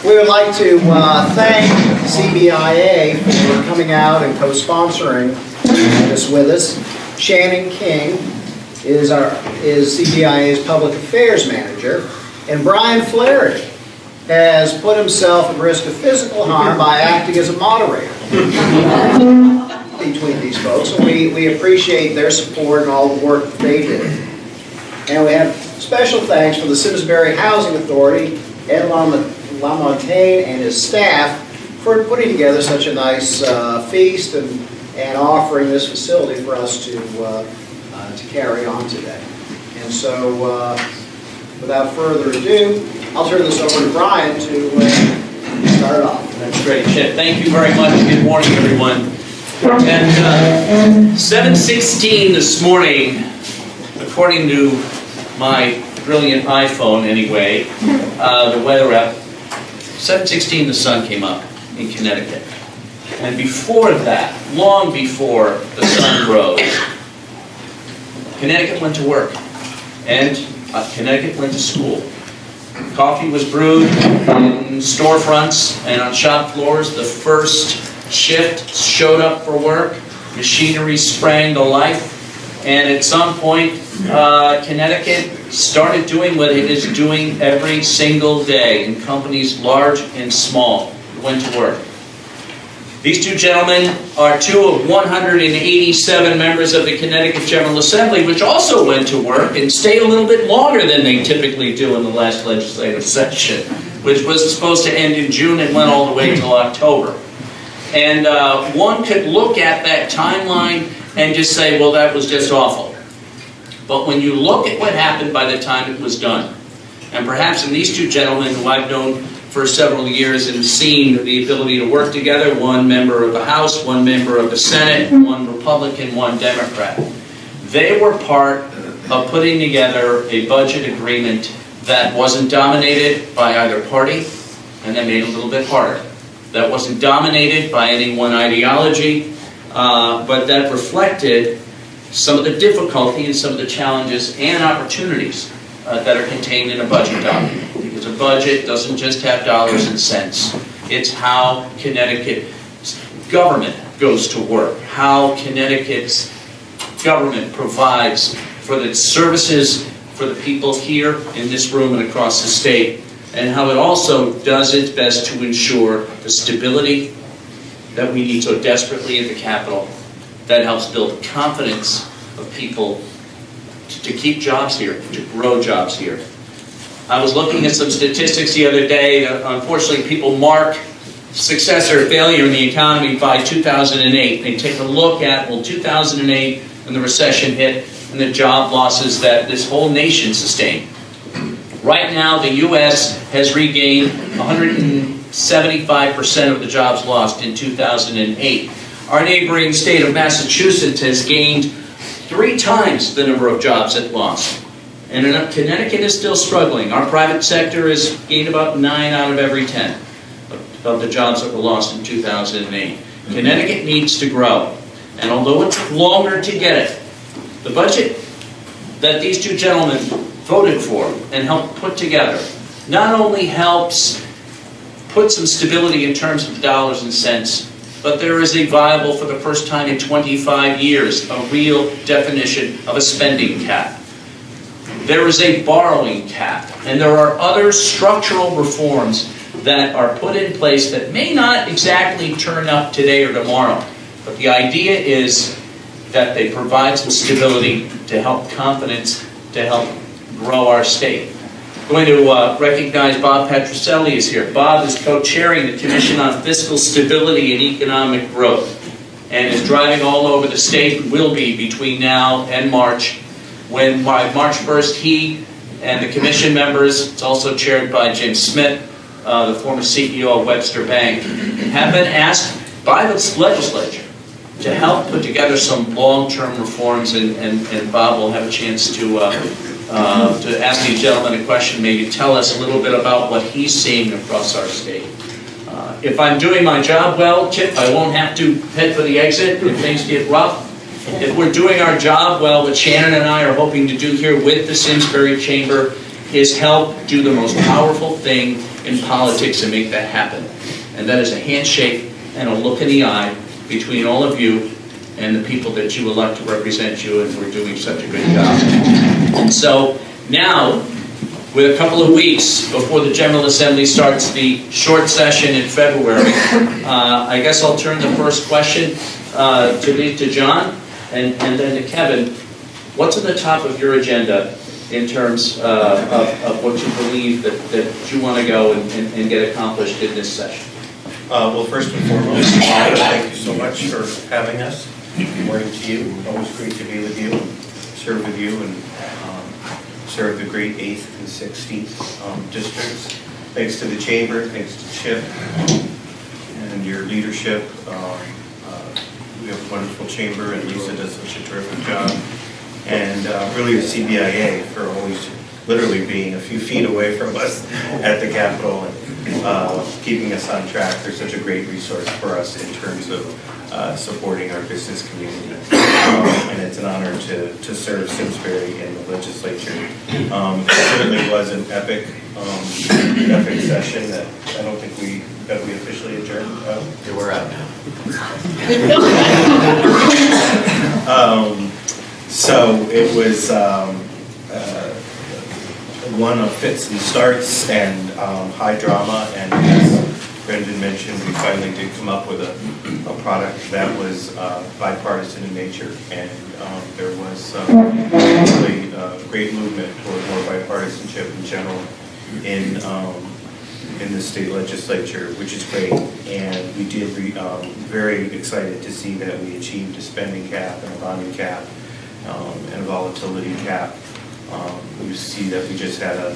We would like to thank CBIA for coming out and co-sponsoring this with us. Shannon King is CBIA's Public Affairs Manager, and Brian Flaherty has put himself at risk of physical harm by acting as a moderator between these folks, and we appreciate their support and all the work that they did. And we have special thanks for the Simsbury Housing Authority, Ed LaMontagne and his staff for putting together such a nice feast and offering this facility for us to carry on today. And so, without further ado, I'll turn this over to Brian to start off. That's great, Chip. Thank you very much. Good morning, everyone. And 7:16 this morning, according to my brilliant iPhone anyway, the weather app, 7:16 the sun came up in Connecticut. And before that, long before the sun rose, Connecticut went to work, and Connecticut went to school. Coffee was brewed in storefronts and on shop floors. The first shift showed up for work. Machinery sprang to life. And at some point, Connecticut started doing what it is doing every single day in companies large and small. Went to work. These two gentlemen are two of 187 members of the Connecticut General Assembly, which also went to work and stayed a little bit longer than they typically do in the last legislative session, which was supposed to end in June and went all the way until October. And one could look at that timeline and just say, well, that was just awful. But when you look at what happened by the time it was done, and perhaps in these two gentlemen who I've known for several years and seen the ability to work together, one member of the House, one member of the Senate, one Republican, one Democrat, they were part of putting together a budget agreement that wasn't dominated by either party, and that made it a little bit harder. That wasn't dominated by any one ideology, but that reflected some of the difficulty and some of the challenges and opportunities that are contained in a budget document. Because a budget doesn't just have dollars and cents. It's how Connecticut's government goes to work, how Connecticut's government provides for the services for the people here in this room and across the state, and how it also does its best to ensure the stability that we need so desperately at the Capitol, that helps build confidence of people to keep jobs here, to grow jobs here. I was looking at some statistics the other day. Unfortunately, people mark success or failure in the economy by 2008. They take a look at, well, 2008, when the recession hit, and the job losses that this whole nation sustained. Right now, the U.S. has regained 175% of the jobs lost in 2008. Our neighboring state of Massachusetts has gained 3 times the number of jobs it lost. And Connecticut is still struggling. Our private sector has gained about 9 out of every 10 of the jobs that were lost in 2008. Connecticut needs to grow. And although it took longer to get it, the budget that these two gentlemen voted for and helped put together not only helps put some stability in terms of dollars and cents, but there is a viable, for the first time in 25 years, a real definition of a spending cap. There is a borrowing cap, and there are other structural reforms that are put in place that may not exactly turn up today or tomorrow, but the idea is that they provide some stability to help confidence, to help grow our state. I'm going to recognize Bob Petroselli is here. Bob is co-chairing the Commission on Fiscal Stability and Economic Growth and is driving all over the state and will be between now and March, when by March 1st he and the Commission members, it's also chaired by Jim Smith, the former CEO of Webster Bank, have been asked by the legislature to help put together some long-term reforms, and Bob will have a chance to ask these gentlemen a question, maybe tell us a little bit about what he's seeing across our state. If I'm doing my job well, Chip, I won't have to head for the exit if things get rough. If we're doing our job well, what Shannon and I are hoping to do here with the Simsbury Chamber his help do the most powerful thing in politics and make that happen. And that is a handshake and a look in the eye between all of you and the people that you elect to represent you, and we're doing such a good job. And so now, with a couple of weeks before the General Assembly starts the short session in February, I guess I'll turn the first question to John and then to Kevin. What's at the top of your agenda in terms of what you believe that you want to go and get accomplished in this session? Well, first and foremost, thank you so much for having us. Good morning to you. Always great to be with you, serve with you, and serve the great 8th and 16th districts. Thanks to the Chamber, thanks to Chip and your leadership. We have a wonderful Chamber, and Lisa does such a terrific job. And really the CBIA for always literally being a few feet away from us at the Capitol and keeping us on track. They're such a great resource for us in terms of supporting our business community. And it's an honor to serve Simsbury in the legislature. It certainly was an epic session that I don't think we officially adjourned. Yeah, we're out now. So it was one of fits and starts and high drama, and as Brendan mentioned, we finally did come up with a product that was bipartisan in nature, and there was really great movement toward more bipartisanship in general in the state legislature, which is great. And we did very excited to see that we achieved a spending cap and a bonding cap and a volatility cap. We see that we just had a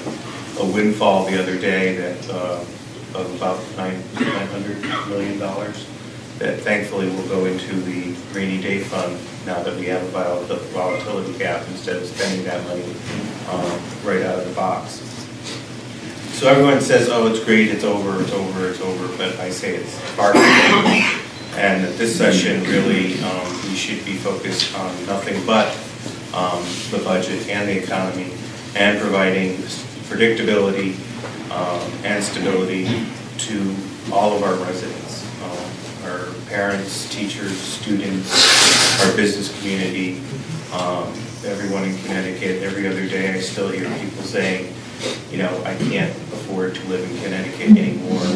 windfall the other day that of about $900 million that thankfully will go into the rainy day fund now that we have a volatility cap instead of spending that money right out of the box. So everyone says, oh, it's great, it's over, but I say it's far from over. And that this session really, we should be focused on nothing but the budget and the economy and providing predictability and stability to all of our residents, our parents, teachers, students, our business community, everyone in Connecticut. Every other day I still hear people saying, you know, I can't afford to live in Connecticut anymore.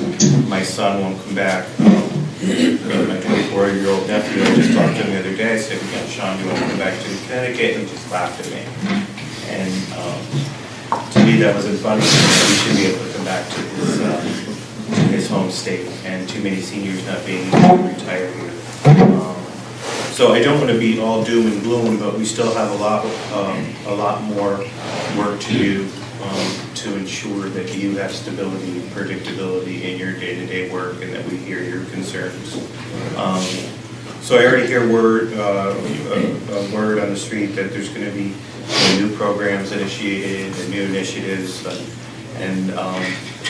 My son won't come back. My 24-year-old nephew, I just talked to him the other day. I said, yeah, Sean, do you want to come back to Connecticut? And he just laughed at me. And to me, that wasn't funny. He should be able to come back to his home state, and too many seniors not being able to retire here. So I don't want to be all doom and gloom, but we still have a lot more work to do to ensure that you have stability and predictability in your day-to-day work, and that we hear your concerns. So I already hear a word on the street that there's going to be new programs initiated and new initiatives, and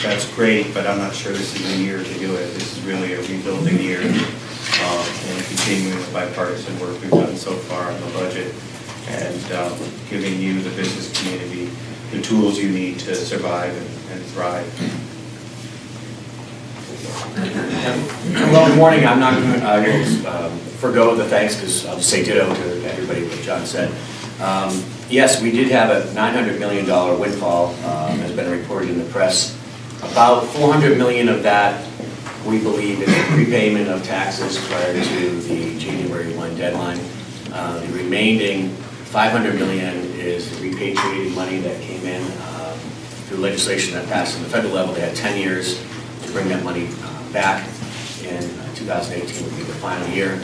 that's great, but I'm not sure this is the year to do it. This is really a rebuilding year, and continuing the bipartisan work we've done so far on the budget, and giving you, the business community, the tools you need to survive and thrive. Well, good morning. I'm not going to, I will forego the thanks because I'll just say ditto to everybody what John said. Yes, we did have a $900 million windfall, has been reported in the press. About $400 million of that, we believe, is a prepayment of taxes prior to the January 1 deadline. The remaining $500 million is the repatriated money that came in through legislation that passed on the federal level. They had 10 years to bring that money back, and 2018 would be the final year.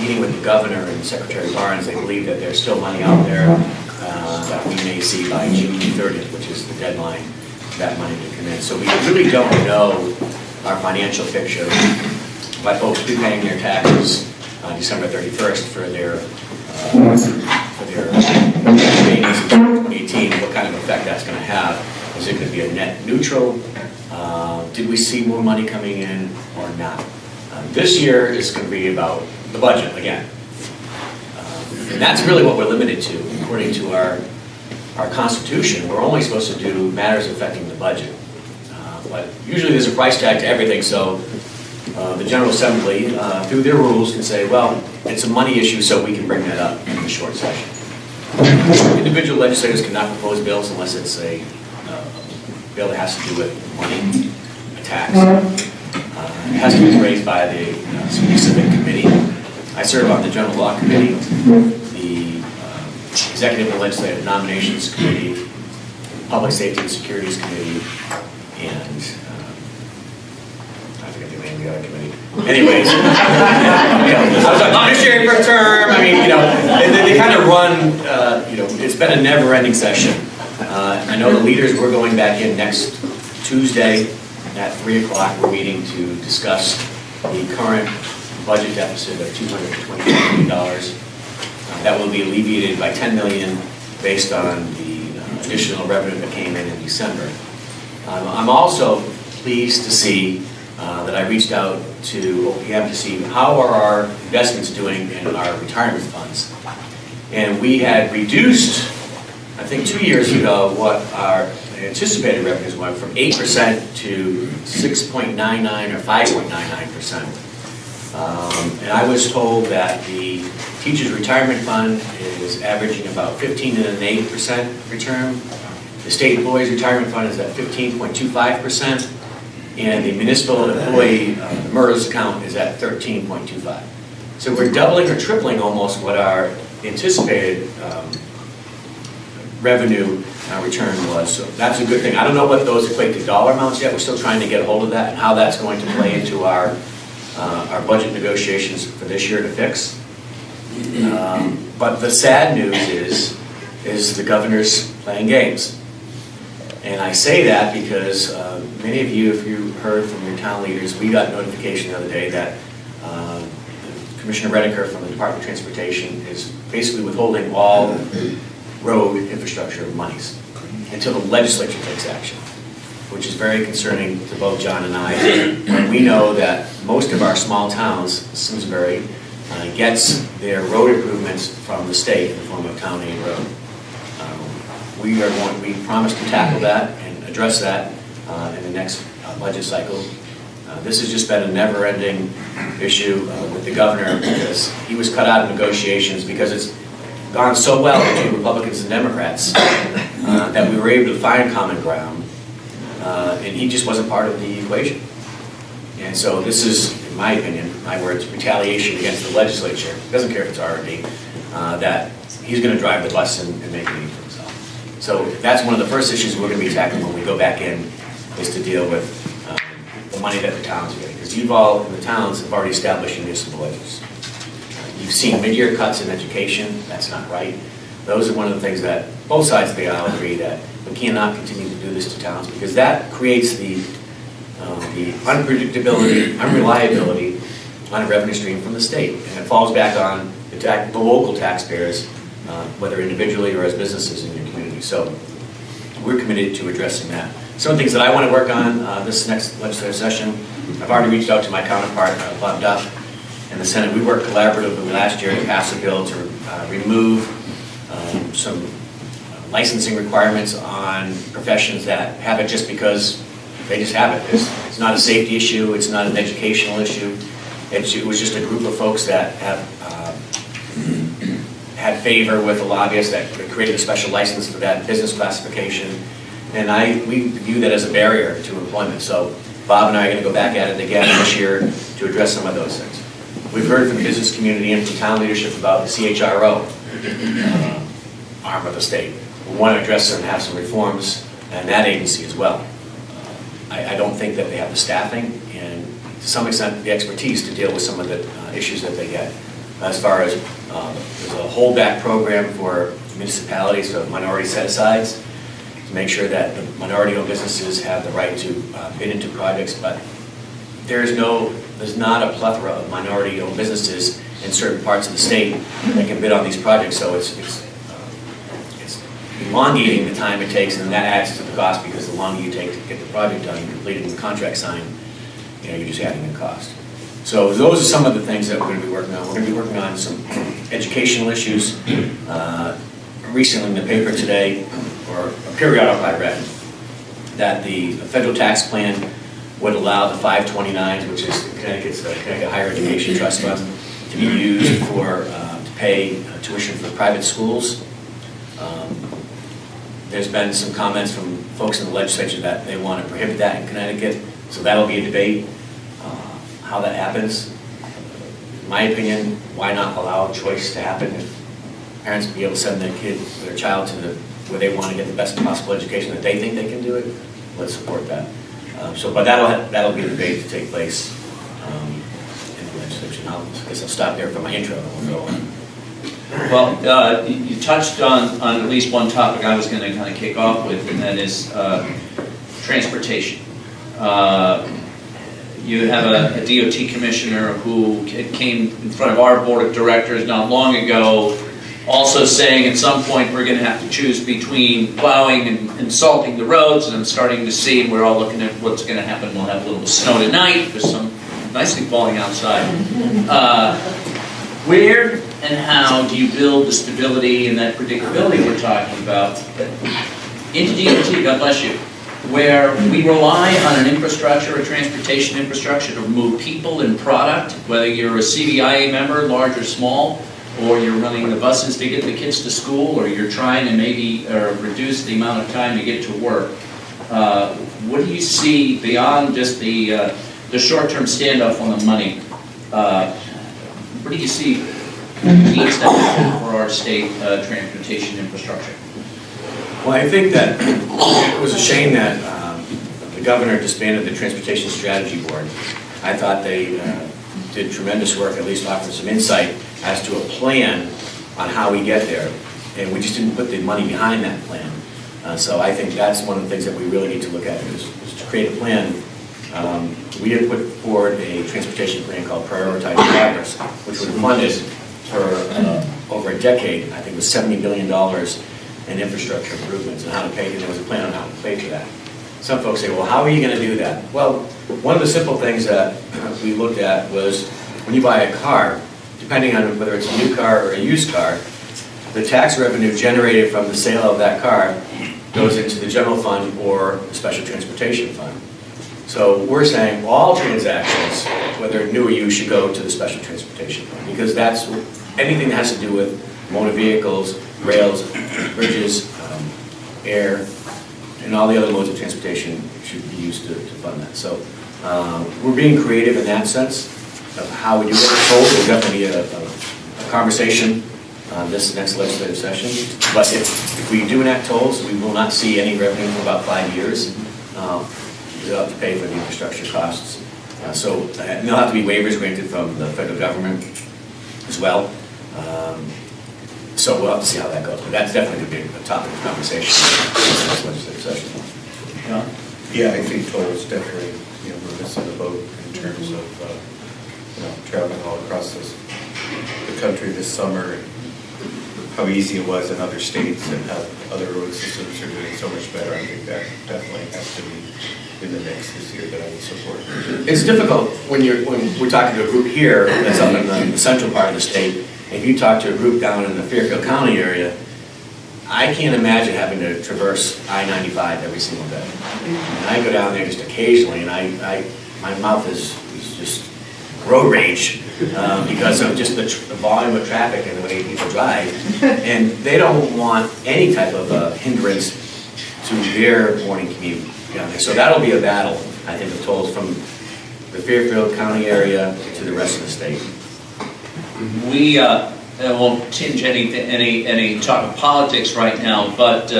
Meeting with the governor and Secretary Barnes, they believe that there's still money out there that we may see by June 30th, which is the deadline for that money to come in. So we really don't know our financial picture by folks prepaying their taxes on December 31st for their payments in 2018, what kind of effect that's going to have. Is it going to be a net neutral? Did we see more money coming in or not? This year is going to be about the budget again. And that's really what we're limited to, according to our our Constitution, we're only supposed to do matters affecting the budget. But usually there's a price tag to everything, so the General Assembly, through their rules, can say, well, it's a money issue, so we can bring that up in the short session. Individual legislators cannot propose bills unless it's a bill that has to do with money, a tax. It has to be raised by the specific committee. I serve on the General Law Committee, the Executive and Legislative Nominations Committee, Public Safety and Securities Committee, and I forget the name of the other committee. Anyways, I was a commissioner for a term. I mean, they kind of run, it's been a never-ending session. I know the leaders, we're going back in next Tuesday at 3 o'clock. We're meeting to discuss the current budget deficit of $220 million. That will be alleviated by $10 million based on the additional revenue that came in December. I'm also pleased to see that I reached out to OPM to see how are our investments doing in our retirement funds. And we had reduced, I think 2 years ago, what our anticipated revenues went from 8% to 6.99 or 5.99%. And I was told that the teacher's retirement fund is averaging about 15.8% return. The state employees retirement fund is at 15.25%, and the municipal employee MERS account is at 13.25. So we're doubling or tripling almost what our anticipated revenue return was. So that's a good thing. I don't know what those equate to dollar amounts yet. We're still trying to get a hold of that and how that's going to play into our budget negotiations for this year to fix. But the sad news is the governor's playing games. And I say that because many of you, if you heard from your town leaders, we got notification the other day that Commissioner Rediker from the Department of Transportation is basically withholding all road infrastructure monies until the legislature takes action, which is very concerning to both John and I. And we know that most of our small towns, Simsbury, gets their road improvements from the state in the form of town aid road. We promised to tackle that and address that in the next budget cycle. This has just been a never-ending issue with the governor because he was cut out of negotiations because it's gone so well between Republicans and Democrats that we were able to find common ground, and he just wasn't part of the equation. And so this is, in my opinion, my words, retaliation against the legislature. He doesn't care if it's R&D, that he's going to drive the bus and make it easy for himself. So that's one of the first issues we're going to be tackling when we go back in, is to deal with the money that the towns are getting. Because you've all, in the towns, have already established municipal budgets. You've seen mid-year cuts in education. That's not right. Those are one of the things that both sides of the aisle agree that we cannot continue to do this to towns because that creates the unpredictability, unreliability on a revenue stream from the state. And it falls back on the local taxpayers, whether individually or as businesses in your community. So we're committed to addressing that. Some things that I want to work on this next legislative session, I've already reached out to my counterpart, Bob Duff, in the Senate. We worked collaboratively last year to pass a bill to remove some licensing requirements on professions that have it just because they just have it. It's not a safety issue. It's not an educational issue. It was just a group of folks that have had favor with a lobbyist that created a special license for that business classification. And we view that as a barrier to employment. So Bob and I are going to go back at it again this year to address some of those things. We've heard from the business community and from town leadership about the CHRO arm of the state. We want to address and have some reforms in that agency as well. I don't think that they have the staffing and to some extent the expertise to deal with some of the issues that they get. As far as there's a holdback program for municipalities of minority set-asides to make sure that the minority-owned businesses have the right to bid into projects, but there's not a plethora of minority-owned businesses in certain parts of the state that can bid on these projects, so it's elongating the time it takes, and that adds to the cost because the longer you take to get the project done and completed and the contract signed, you're just adding the cost. So those are some of the things that we're going to be working on. We're going to be working on some educational issues. recently in the paper today, or a periodical I read, that the federal tax plan would allow the 529s, which is Connecticut's Connecticut Higher Education Trust Fund, to be used for, to pay tuition for private schools. There's been some comments from folks in the legislature that they want to prohibit that in Connecticut, so that'll be a debate, how that happens. In my opinion, why not allow choice to happen? If parents be able to send their child to where they want to get the best possible education that they think they can do it, let's support that. But that'll be a debate to take place in the legislature. I guess I'll stop there for my intro and we'll go on. Well, you touched on at least one topic I was going to kind of kick off with, and that is transportation. You have a DOT commissioner who came in front of our board of directors not long ago, also saying at some point we're going to have to choose between plowing and salting the roads, and I'm starting to see, and we're all looking at what's going to happen. We'll have a little snow tonight. There's some nicely falling outside. Where and how do you build the stability and that predictability we're talking about into DOT, God bless you, where we rely on an infrastructure, a transportation infrastructure to move people and product, whether you're a CBIA member, large or small, or you're running the buses to get the kids to school, or you're trying to maybe reduce the amount of time to get to work. What do you see beyond just the short-term standoff on the money? What do you see needs to happen for our state transportation infrastructure? Well, I think that it was a shame that the governor disbanded the Transportation Strategy Board. I thought they did tremendous work, at least offered some insight as to a plan on how we get there. And we just didn't put the money behind that plan. So I think that's one of the things that we really need to look at is to create a plan. We had put forward a transportation plan called Prioritized Progress, which was funded for over a decade. I think it was $70 billion in infrastructure improvements and how to pay, and there was a plan on how to pay for that. Some folks say, well, how are you going to do that? Well, one of the simple things that we looked at was when you buy a car, depending on whether it's a new car or a used car, the tax revenue generated from the sale of that car goes into the general fund or the special transportation fund. So we're saying all transactions, whether new or used, should go to the special transportation fund, because that's anything that has to do with motor vehicles, rails, bridges, air, and all the other modes of transportation should be used to fund that. So we're being creative in that sense of how we do it. There's definitely be a conversation on this next legislative session. But if we do enact tolls, we will not see any revenue for about 5 years. We'll have to pay for the infrastructure costs. And there'll have to be waivers granted from the federal government as well. So we'll have to see how that goes. But that's definitely going to be a topic of conversation in the next legislative session. John? Yeah, I think tolls definitely, we're missing the boat in terms of, traveling all across the country this summer, and how easy it was in other states and how other road systems are doing so much better. I think that definitely has to be in the mix this year that I would support. It's difficult when we're talking to a group here that's up in the central part of the state. If you talk to a group down in the Fairfield County area, I can't imagine having to traverse I-95 every single day. And I go down there just occasionally, and my mouth is just road rage because of just the volume of traffic and the way people drive. And they don't want any type of hindrance to their morning commute down there. So that'll be a battle, I think, of tolls from the Fairfield County area to the rest of the state. We won't tinge any talk of politics right now, but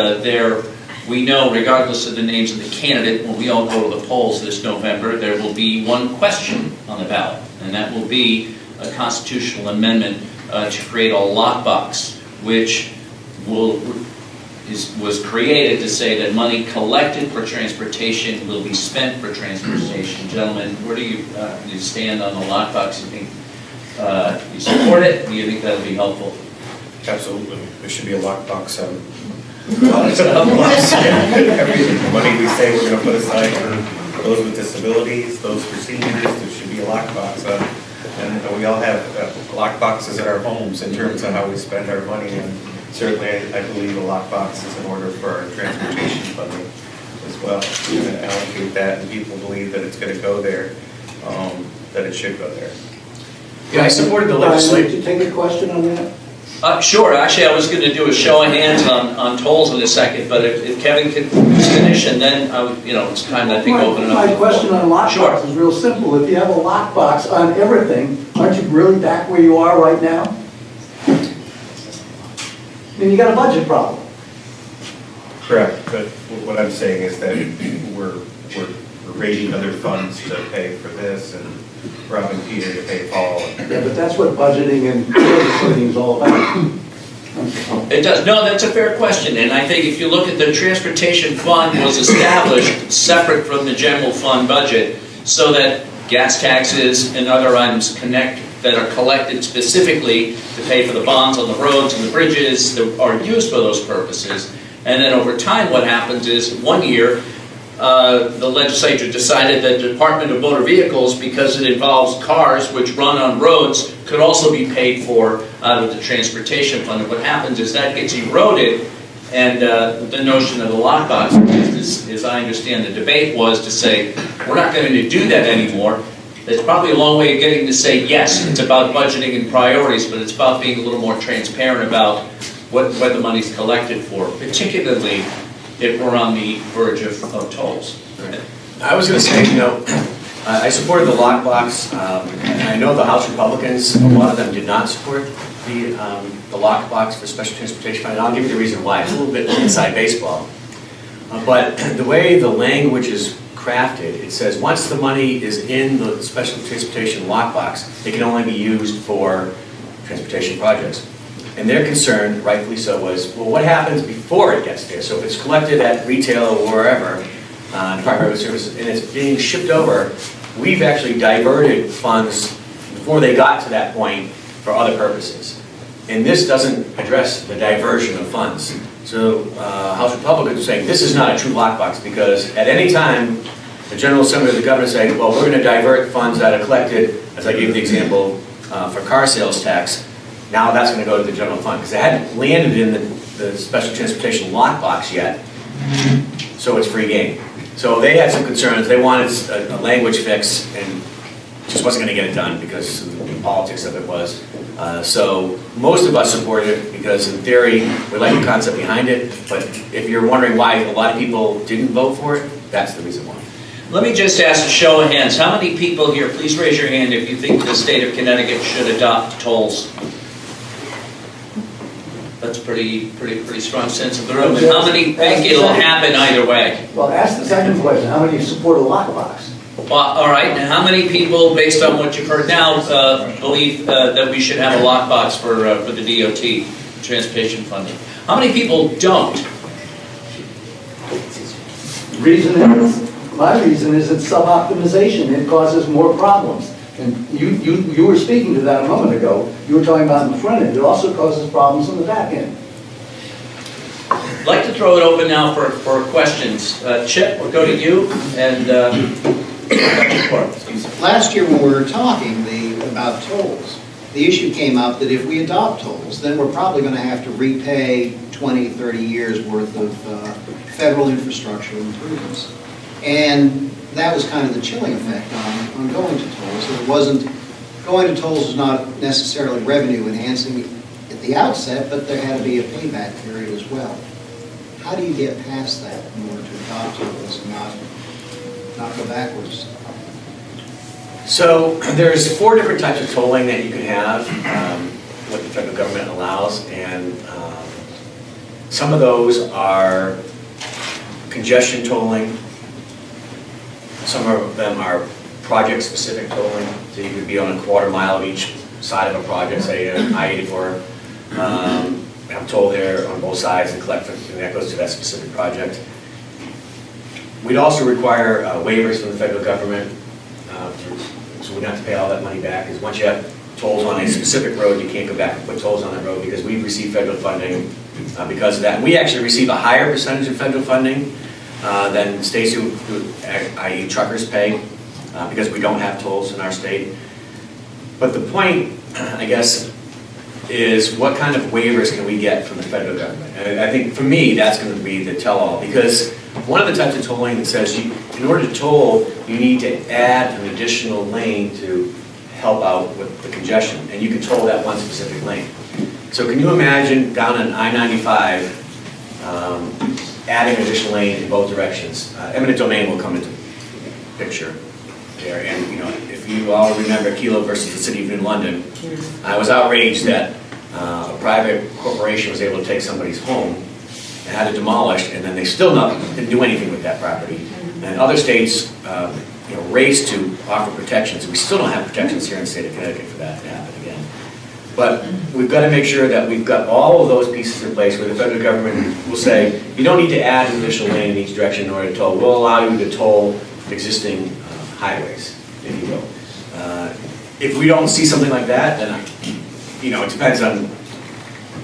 we know, regardless of the names of the candidate, when we all go to the polls this November, there will be one question on the ballot, and that will be a constitutional amendment to create a lockbox, which was created to say that money collected for transportation will be spent for transportation. Gentlemen, where do you stand on the lockbox? You think you support it? Do you think that would be helpful? Absolutely. There should be a lockbox on every money we say we're going to put aside for those with disabilities, those for seniors. There should be a lockbox on. And we all have lockboxes at our homes in terms of how we spend our money certainly, I believe a lockbox is in order for our transportation funding as well. We're going to allocate that, and people believe that it's going to go there, that it should go there. Yeah, I supported the Brian, legislation. would you take a question on that? Sure, actually, I was going to do a show of hands on tolls in a second, but if Kevin could finish, and then, it's time, I think, open it up. My question on Sure. lockbox is real simple. If you have a lockbox on everything, aren't you really back where you are right now? I mean, you got a budget problem. Correct, but what I'm saying is that we're raising other funds to pay for this, and robbing Peter to pay Paul. Yeah, but that's what budgeting and legislating is all about. It does. No, that's a fair question, and I think if you look at the transportation fund was established separate from the general fund budget so that gas taxes and other items that are collected specifically to pay for the bonds on the roads and the bridges that are used for those purposes. And then over time what happens is one year the legislature decided that the Department of Motor Vehicles, because it involves cars which run on roads, could also be paid for out of the transportation fund. And what happens is that gets eroded, and the notion of the lockbox, as I understand the debate, was to say, we're not going to do that anymore. There's probably a long way of getting to say, yes, it's about budgeting and priorities, but it's about being a little more transparent about what the money's collected for, particularly if we're on the verge of tolls. I was going to say, I supported the lockbox. And I know the House Republicans, a lot of them did not support the lockbox for special transportation fund. And I'll give you the reason why. It's a little bit inside baseball. But the way the language is crafted, it says once the money is in the special transportation lockbox, it can only be used for transportation projects. And their concern, rightfully so, was, well, what happens before it gets there? So if it's collected at retail or wherever, Department of Services, and it's being shipped over, we've actually diverted funds before they got to that point for other purposes. And this doesn't address the diversion of funds. So House Republicans are saying this is not a true lockbox, because at any time, the General Assembly or the governor saying, well, we're going to divert funds that are collected, as I gave the example, for car sales tax. Now that's going to go to the general fund, because it hadn't landed in the special transportation lockbox yet, so it's free game. So they had some concerns. They wanted a language fix, and just wasn't going to get it done because the politics of it was. So most of us supported it because, in theory, we like the concept behind it. But if you're wondering why a lot of people didn't vote for it, that's the reason why. Let me just ask a show of hands. How many people here, please raise your hand if you think the state of Connecticut should adopt tolls? That's pretty strong sense of the room. And how many think it'll happen either way? Well, ask the second question. How many support a lockbox? Well, all right. And how many people, based on what you've heard now, believe that we should have a lockbox for the DOT, transportation funding? How many people don't? My reason is it's sub-optimization. It causes more problems. And you were speaking to that a moment ago. You were talking about in the front end. It also causes problems on the back end. I'd like to throw it open now for questions. Chip, we'll go to you, and Last year when we were talking about tolls, the issue came up that if we adopt tolls, then we're probably going to have to repay 20, 30 years worth of federal infrastructure improvements. And that was kind of the chilling effect on going to tolls. So it wasn't, going to tolls was not necessarily revenue enhancing at the outset, but there had to be a payback period as well. How do you get past that in order to adopt tolls and not go backwards? So there's 4 different types of tolling that you can have, what the federal government allows, and some of those are congestion tolling. Some of them are project-specific tolling, so you could be on a quarter mile of each side of a project, say I-84. Have toll there on both sides and collect, and that goes to that specific project. We'd also require waivers from the federal government, so we don't have to pay all that money back, because once you have tolls on a specific road, you can't go back and put tolls on that road, because we receive federal funding because of that. And we actually receive a higher percentage of federal funding than states who i.e. truckers pay, because we don't have tolls in our state. But the point, I guess, is what kind of waivers can we get from the federal government? And I think for me, that's going to be the tell-all, because one of the types of tolling that says in order to toll, you need to add an additional lane to help out with the congestion, and you can toll that one specific lane. So can you imagine down on I-95, adding an additional lane in both directions? Eminent domain will come into picture there, and if you all remember Kelo versus the City of New London, I was outraged that a private corporation was able to take somebody's home and had it demolished, and then they still didn't do anything with that property. And other states, raced to offer protections. We still don't have protections here in the state of Connecticut for that to happen again. But we've got to make sure that we've got all of those pieces in place where the federal government will say, you don't need to add an additional lane in each direction in order to toll. We'll allow you to toll existing highways, if you will. If we don't see something like that, then it depends on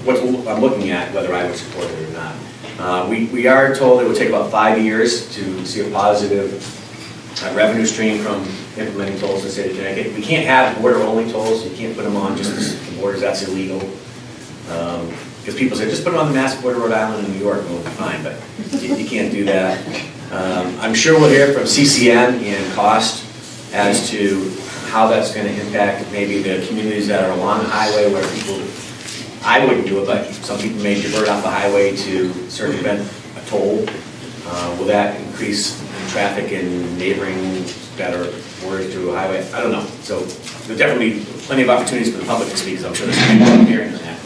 what I'm looking at, whether I would support it or not. We are told it would take about 5 years to see a positive revenue stream from implementing tolls in the state of Connecticut. We can't have border-only tolls. You can't put them on just the borders. That's illegal. Because people say, just put them on the Mass border, Rhode Island, and New York, and we'll be fine. But you can't do that. I'm sure we'll hear from CCM and cost as to how that's going to impact maybe the communities that are along the highway where people, I wouldn't do it, but some people may divert off the highway to circumvent a toll. Will that increase traffic in neighboring that are borders to a highway? I don't know. So there's definitely plenty of opportunities for the public to speak, so I'm sure there's going to be a hearing on that.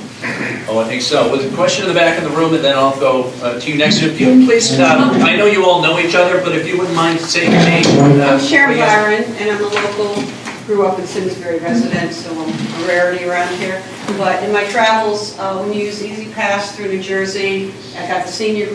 Oh, I think so. With a question in the back of the room, and then I'll go to you next. If you please, I know you all know each other, but if you wouldn't mind saying your name. I'm Sharon Byron, and I'm a local, grew up in Simsbury resident, so I'm a rarity around here. But in my travels, when you use Easy Pass through New Jersey, I got the senior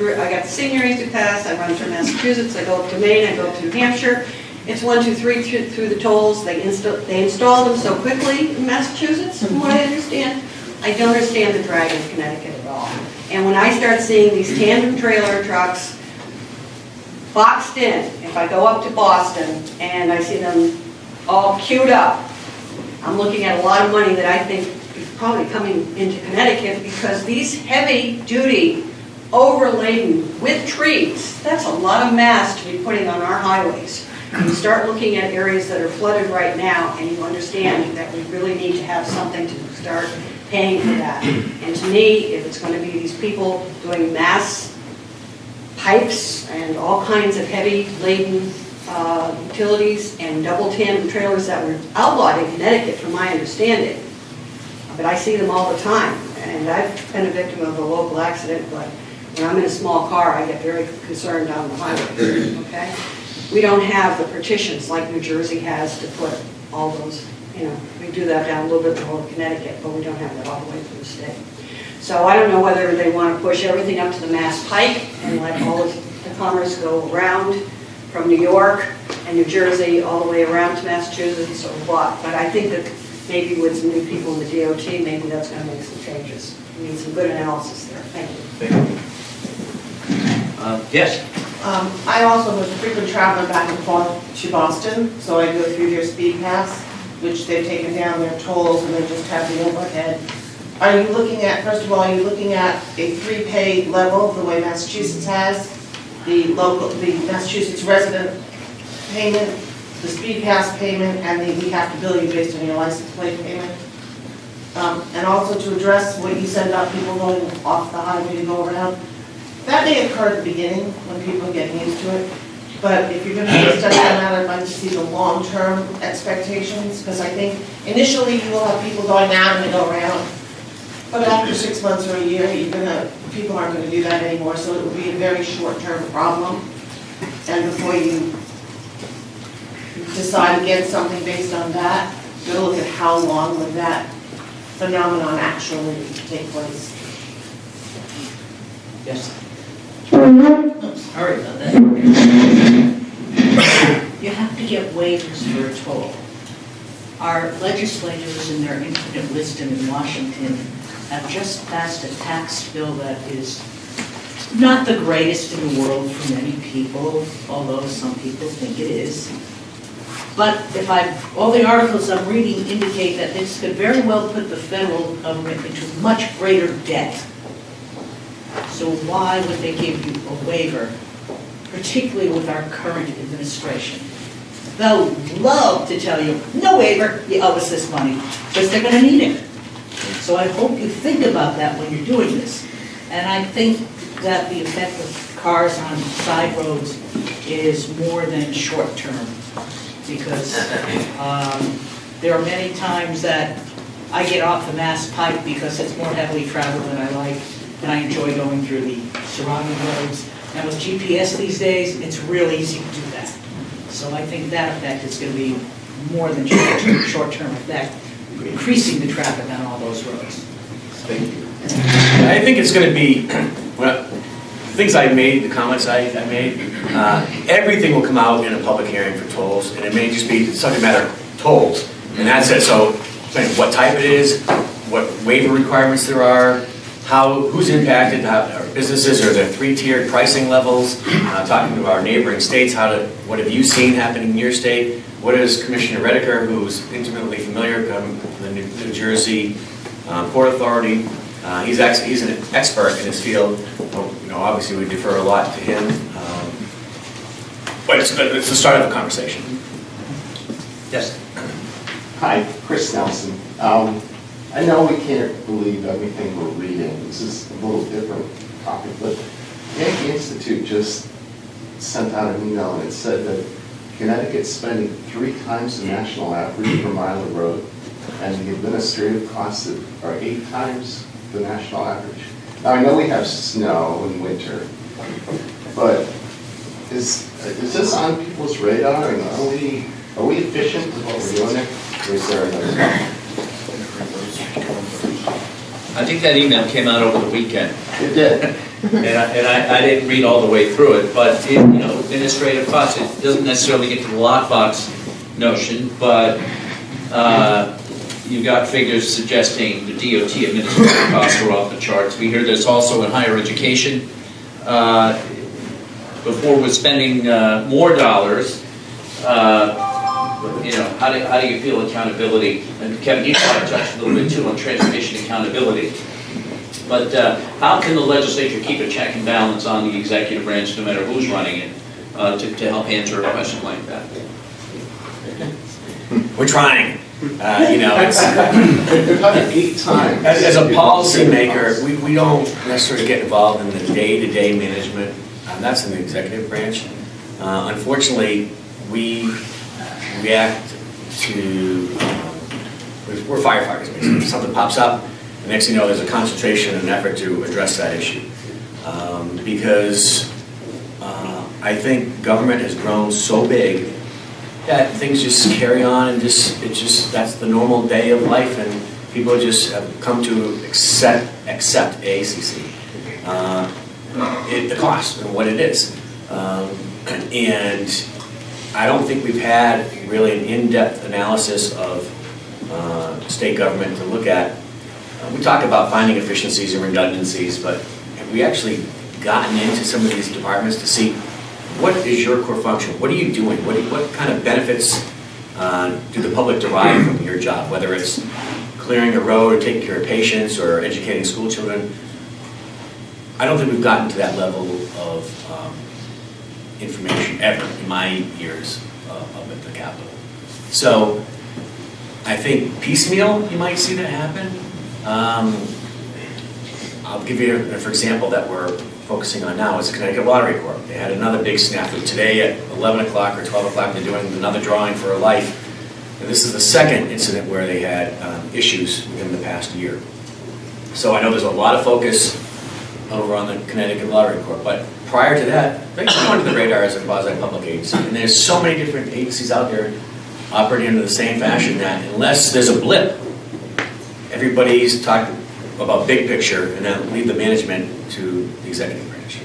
Easy Pass, I run through Massachusetts, I go up to Maine, I go up to New Hampshire. It's 1, 2, 3 through the tolls. They install them so quickly in Massachusetts, from what I understand. I don't understand the drag in Connecticut at all. And when I start seeing these tandem trailer trucks boxed in, if I go up to Boston and I see them all queued up, I'm looking at a lot of money that I think is probably coming into Connecticut, because these heavy-duty, overladen with trees, that's a lot of mass to be putting on our highways. You start looking at areas that are flooded right now, and you understand that we really need to have something to start paying for that. And to me, if it's going to be these people doing mass pipes and all kinds of heavy laden utilities and double tandem trailers that were outlawed in Connecticut, from my understanding, but I see them all the time, and I've been a victim of a local accident, but when I'm in a small car, I get very concerned down the highway, okay? We don't have the partitions like New Jersey has to put all those, we do that down a little bit more in Connecticut, but we don't have that all the way through the state. So I don't know whether they want to push everything up to the Mass Pike and let all of the commerce go around from New York and New Jersey all the way around to Massachusetts or what. But I think that maybe with some new people in the DOT, maybe that's going to make some changes. We need some good analysis there. Thank you. Yes. I also was a frequent traveler back and forth to Boston, so I go through their speed pass, which they've taken down their tolls and they just have the overhead. Are you looking at, first of all, are you looking at a 3-pay level, the way Massachusetts has? The Massachusetts resident payment, the speed pass payment, and we have to bill you based on your license plate payment? And also to address what you said about people going off the highway to go around. That may occur at the beginning when people are getting used to it, but if you're going to do a study on that, I'd like to see the long-term expectations, because I think initially you will have people going out and they go around, but after 6 months or a year, people aren't going to do that anymore, so it will be a very short-term problem. And before you decide against something based on that, you're going to look at how long would that phenomenon actually take place. Yes. Sorry about that. You have to get waivers for a toll. Our legislators in their infinite wisdom in Washington have just passed a tax bill that is not the greatest in the world for many people, although some people think it is. But all the articles I'm reading indicate that this could very well put the federal government into much greater debt. So why would they give you a waiver, particularly with our current administration? They'll love to tell you, no waiver, you owe us this money, because they're gonna need it. So I hope you think about that when you're doing this. And I think that the effect of cars on side roads is more than short-term, because there are many times that I get off the Mass Pike because it's more heavily traveled than I like, and I enjoy going through the surrounding roads. And with GPS these days, it's real easy to do that. So I think that effect is going to be more than short-term effect, increasing the traffic on all those roads. Thank you. I think it's going to be, well, the things I made, the comments I made, everything will come out in a public hearing for tolls, and it may just be subject matter tolls, and that's it. So what type it is, what waiver requirements there are, who's impacted, our businesses, are there three-tiered pricing levels, talking to our neighboring states, what have you seen happening in your state, what is Commissioner Redeker, who's intimately familiar from the New Jersey Port Authority, he's an expert in his field, obviously we defer a lot to him, but it's the start of a conversation. Yes. Hi, Chris Nelson. I know we can't believe everything we're reading. This is a little different topic, but the Yankee Institute just sent out an email and it said that Connecticut's spending 3 times the national average per mile of road, and the administrative costs are 8 times the national average. Now, I know we have snow in winter, but is this on people's radar, and are we efficient with what we're doing there, or is there another problem? I think that email came out over the weekend. It did. And I didn't read all the way through it, but administrative costs, it doesn't necessarily get to the lockbox notion, but you've got figures suggesting the DOT administrative costs are off the charts. We hear this also in higher education. Before we're spending more dollars, how do you feel accountability? And Kevin, you probably touched a little bit too on transportation accountability. But how can the legislature keep a check and balance on the executive branch, no matter who's running it, to help answer a question like that? We're trying. It's 8 times. As a policymaker, we don't necessarily get involved in the day-to-day management. That's in the executive branch. Unfortunately, we react to, we're firefighters, basically. Something pops up, the next thing you know, there's a concentration and an effort to address that issue. Because I think government has grown so big that things just carry on, and that's the normal day of life, and people just have come to accept ACC, the cost and what it is. And I don't think we've had really an in-depth analysis of state government to look at. We talk about finding efficiencies and redundancies, but have we actually gotten into some of these departments to see what is your core function? What are you doing? What kind of benefits do the public derive from your job, whether it's clearing a road or taking care of patients or educating school children? I don't think we've gotten to that level of information ever in my years up at the Capitol. So I think piecemeal, you might see that happen. I'll give you, for example, that we're focusing on now is the Connecticut Lottery Corp. They had another big snafu. Today at 11 o'clock or 12 o'clock, they're doing another drawing for a life. And this is the second incident where they had issues within the past year. So I know there's a lot of focus over on the Connecticut Lottery Corp. But prior to that, they come under the radar as a quasi-public agency. And there's so many different agencies out there operating under the same fashion that unless there's a blip, everybody's talking about big picture and then leave the management to the executive branch.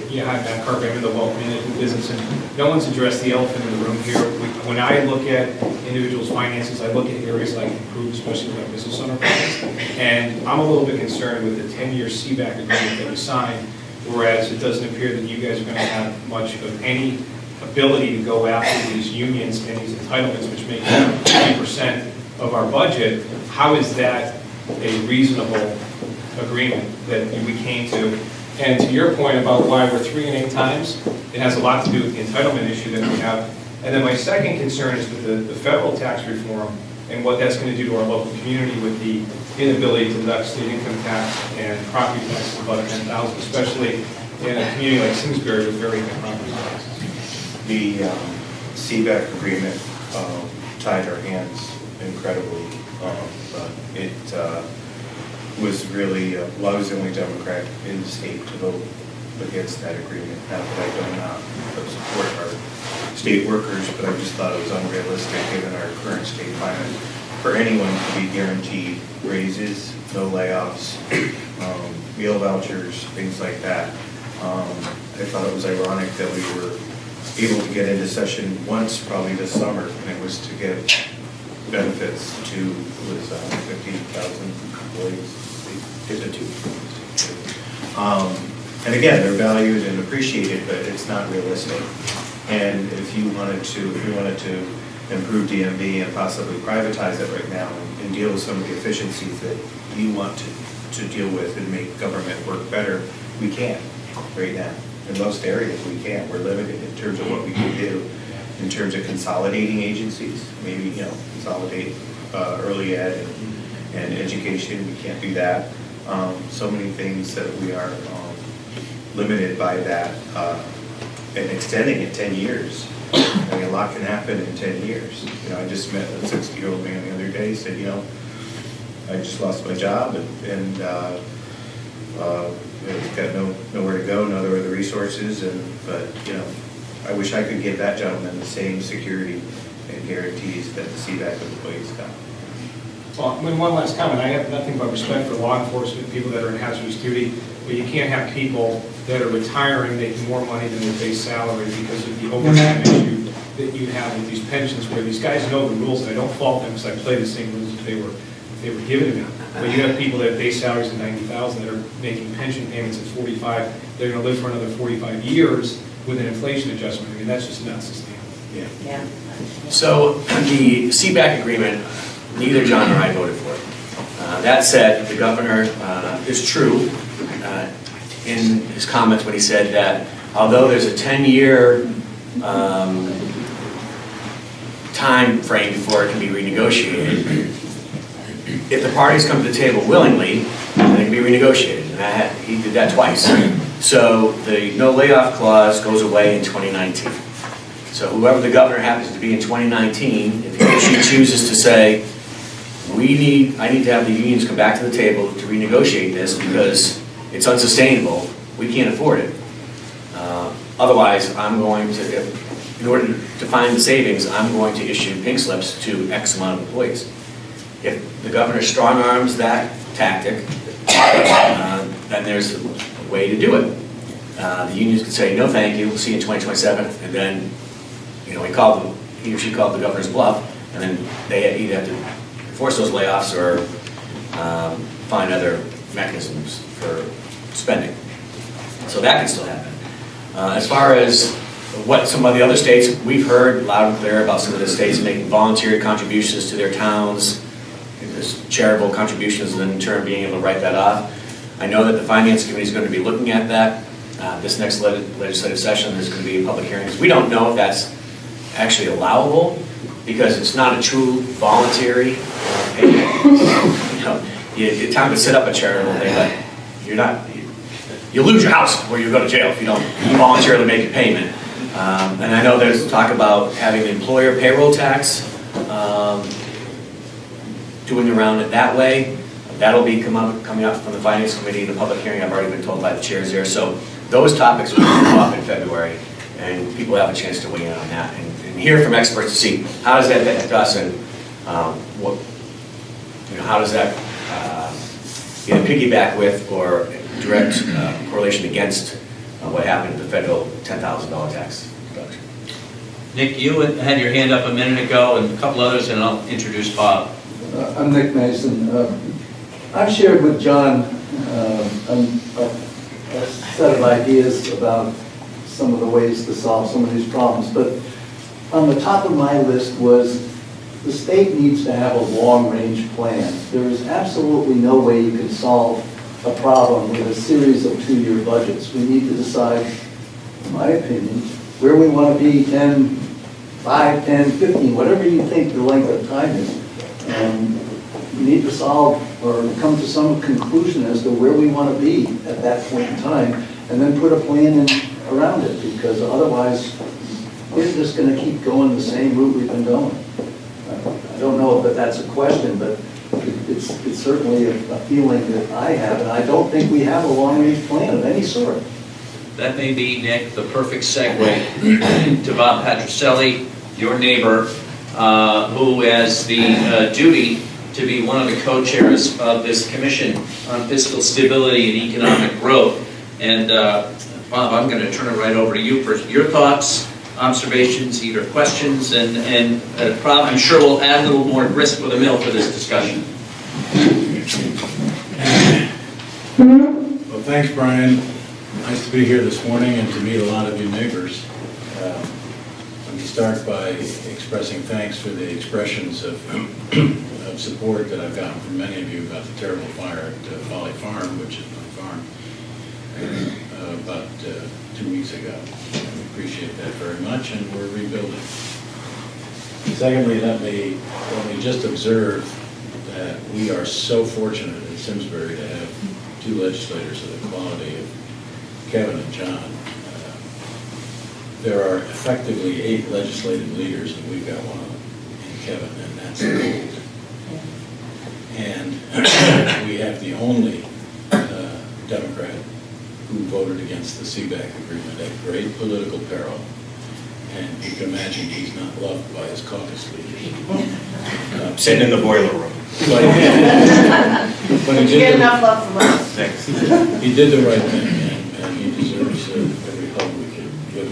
Yeah, hi, Matt Kirk. I'm in the wealth management business, and no one's addressed the elephant in the room here. When I look at individuals' finances, I look at areas I can improve, especially with my business owner clients. And I'm a little bit concerned with the 10-year CBAC agreement that we signed, whereas it doesn't appear that you guys are going to have much of any ability to go after these unions and these entitlements, which make up 50% of our budget, how is that a reasonable agreement that we came to? And to your point about why we're 3 and 8 times, it has a lot to do with the entitlement issue that we have. And then my second concern is with the federal tax reform and what that's going to do to our local community with the inability to deduct state income tax and property taxes above $10,000, especially in a community like Simsbury with very high property taxes. The CBAC agreement tied our hands incredibly. It was really, well, I was the only Democrat in the state to vote against that agreement. Not that I do not support our state workers, but I just thought it was unrealistic given our current state climate for anyone to be guaranteed raises, no layoffs, meal vouchers, things like that. I thought it was ironic that we were able to get into session once, probably this summer, and it was to give benefits to 50,000 employees. 52. And again, they're valued and appreciated, but it's not realistic. And if you wanted to improve DMV and possibly privatize it right now and deal with some of the efficiencies that you want to deal with and make government work better, we can't right now. In most areas, we can't. We're limited in terms of what we can do. In terms of consolidating agencies, maybe, consolidate early ed and education, we can't do that. So many things that we are limited by that and extending it 10 years. I mean, a lot can happen in 10 years. I just met a 60-year-old man the other day, said, I just lost my job and got nowhere to go, no other resources, but I wish I could give that gentleman the same security and guarantees that the CBAC employees got. Well, one last comment. I have nothing but respect for law enforcement, people that are in hazardous duty, but you can't have people that are retiring making more money than their base salary because of the overtime issue that you have with these pensions, where these guys know the rules, and I don't fault them because I play the same rules if they were given to me. But you have people that have base salaries of $90,000 that are making pension payments at 45. They're going to live for another 45 years with an inflation adjustment. I mean, that's just not sustainable. Yeah. So the CBAC agreement, neither John or I voted for it. That said, the governor is true in his comments when he said that although there's a 10-year time frame before it can be renegotiated, if the parties come to the table willingly, then it can be renegotiated. And he did that twice. So the no layoff clause goes away in 2019. So whoever the governor happens to be in 2019, if she chooses to say, I need to have the unions come back to the table to renegotiate this because it's unsustainable, we can't afford it. Otherwise, I'm going to, in order to find the savings, I'm going to issue pink slips to X amount of employees. If the governor strong arms that tactic, then there's a way to do it. The unions could say, no thank you, we'll see you in 2027, and then, he or she called the governor's bluff, and then they either have to force those layoffs or find other mechanisms for spending. So that can still happen. As far as what some of the other states, we've heard loud and clear about some of the states making voluntary contributions to their towns, there's charitable contributions, and then in turn being able to write that off. I know that the Finance Committee is going to be looking at that. This next legislative session, there's going to be public hearings. We don't know if that's actually allowable because it's not a true voluntary payment. The town could set up a charitable thing, but you lose your house or you go to jail if you don't voluntarily make a payment. And I know there's talk about having the employer payroll tax, doing around it that way. That'll be coming up from the Finance Committee in the public hearing. I've already been told by the chairs there. So those topics will come up in February, and people have a chance to weigh in on that and hear from experts to see how does that affect us and how does that either piggyback with or direct correlation against what happened to the federal $10,000 tax reduction. Nick, you had your hand up a minute ago, and a couple others, and I'll introduce Bob. I'm Nick Mason. I've shared with John a set of ideas about some of the ways to solve some of these problems. But on the top of my list was the state needs to have a long-range plan. There is absolutely no way you can solve a problem with a series of two-year budgets. We need to decide, in my opinion, where we want to be 10, 5, 10, 15, whatever you think the length of time is. And we need to solve or come to some conclusion as to where we want to be at that point in time, and then put a plan in around it, because otherwise we're just going to keep going the same route we've been going. I don't know if that's a question, but it's certainly a feeling that I have, and I don't think we have a long-range plan of any sort. That may be, Nick, the perfect segue to Bob Patricelli, your neighbor, who has the duty to be one of the co-chairs of this Commission on Fiscal Stability and Economic Growth. And Bob, I'm going to turn it right over to you for your thoughts, observations, either questions, and I'm sure we'll add a little more grist for the mill for this discussion. Well, thanks, Brian. Nice to be here this morning and to meet a lot of you neighbors. Let me start by expressing thanks for the expressions of support that I've gotten from many of you about the terrible fire at Folly Farm, which is my farm, about 2 weeks ago. We appreciate that very much, and we're rebuilding. Secondly, let me just observe that we are so fortunate in Simsbury to have two legislators of the quality of Kevin and John. There are effectively 8 legislative leaders, and we've got one of them in Kevin, and that's gold. And we have the only Democrat who voted against the CBAC agreement at great political peril. And you can imagine he's not loved by his caucus leaders. Sitting in the boiler room. But he You get enough love from us. Thanks. He did the right thing, and he deserves every hug we can give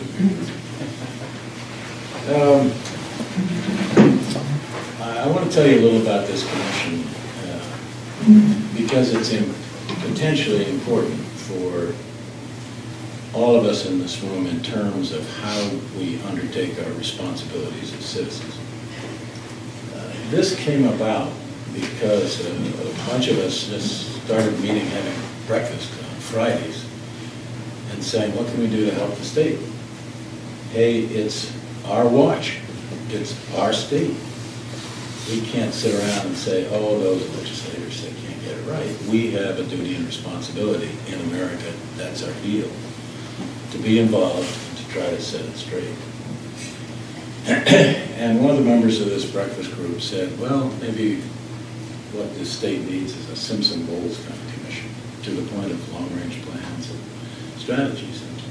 him. I want to tell you a little about this commission because it's potentially important for all of us in this room in terms of how we undertake our responsibilities as citizens. This came about because a bunch of us just started meeting, having breakfast on Fridays, and saying, what can we do to help the state? Hey, it's our watch. It's our state. We can't sit around and say, oh, those legislators, they can't get it right. We have a duty and responsibility in America. That's our deal. To be involved and to try to set it straight. And one of the members of this breakfast group said, well, maybe what this state needs is a Simpson Bowles kind of commission, to the point of long-range plans and strategies. And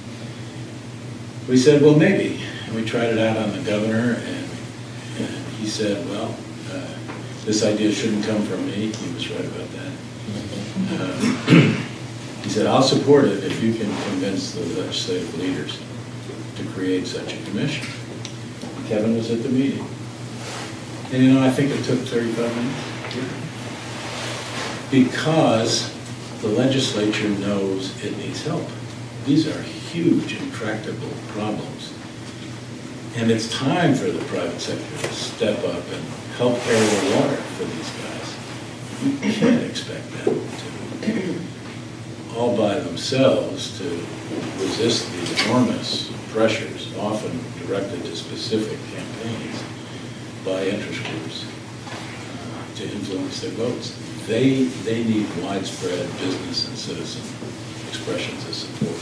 we said, well, maybe. And we tried it out on the governor, and he said, well, this idea shouldn't come from me. He was right about that. He said, I'll support it if you can convince the legislative leaders to create such a commission. And Kevin was at the meeting. And you know, I think it took 35 minutes. Because the legislature knows it needs help. These are huge, intractable problems. And it's time for the private sector to step up and help carry the water for these guys. You can't expect them to, all by themselves, to resist the enormous pressures, often directed to specific campaigns, by interest groups to influence their votes. They need widespread business and citizen expressions of support.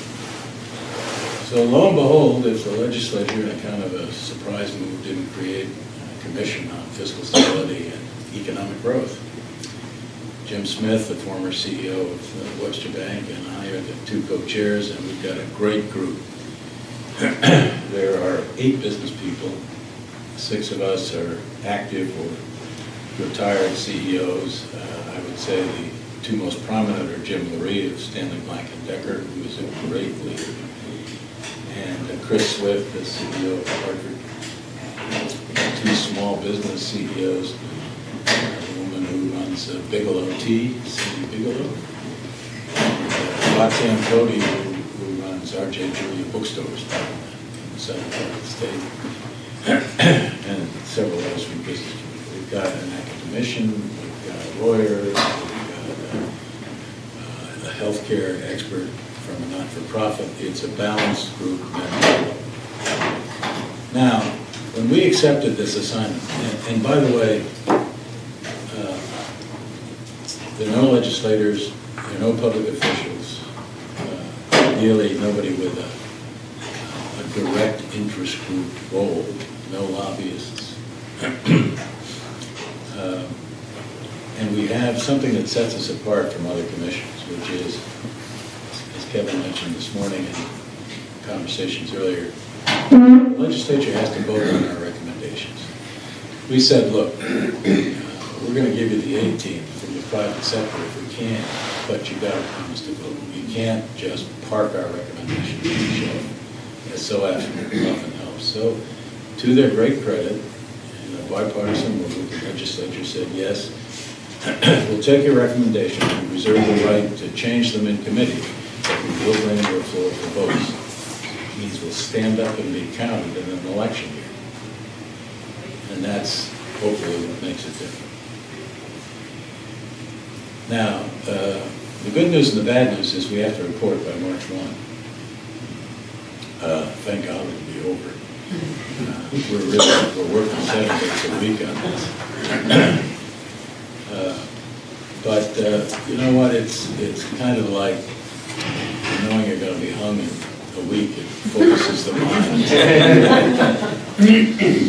So lo and behold, if the legislature, in a kind of a surprise move, didn't create a commission on fiscal stability and economic growth, Jim Smith, the former CEO of Webster Bank, and I are the 2 co-chairs, and we've got a great group. There are 8 business people. 6 of us are active or retired CEOs. I would say the 2 most prominent are Jim Lurie of Stanley Black & Decker, who is a great leader, and Chris Swift, the CEO of Hartford. 2 small business CEOs, a woman who runs Bigelow Tea, Cindy Bigelow, and Roxanne Cody, who runs owns R.J. Julia Bookstores down in the southern part of the state, and several others from business community. We've got an academician, we've got a lawyer, we've got a healthcare expert from a not-for-profit. It's a balanced group. Now, when we accepted this assignment, and by the way, there are no legislators, there are no public officials, ideally nobody with a direct interest group role, no lobbyists. And we have something that sets us apart from other commissions, which is, as Kevin mentioned this morning in conversations earlier, the legislature has to vote on our recommendations. We said, look, we're going to give you the 18th from the private sector if we can, but you got to promise to vote. You can't just park our recommendations on the shelf, as so often helps. So, to their great credit, in a bipartisan move, the legislature said, yes, we'll take your recommendation and reserve the right to change them in committee, but we will bring them to the floor for votes. It means we'll stand up and be counted in an election year. And that's hopefully what makes it different. Now, the good news and the bad news is we have to report by March 1. Thank God it'll be over. We're working 7 days a week on this. But you know what? It's kind of like knowing you're going to be hung in a week. It focuses the mind.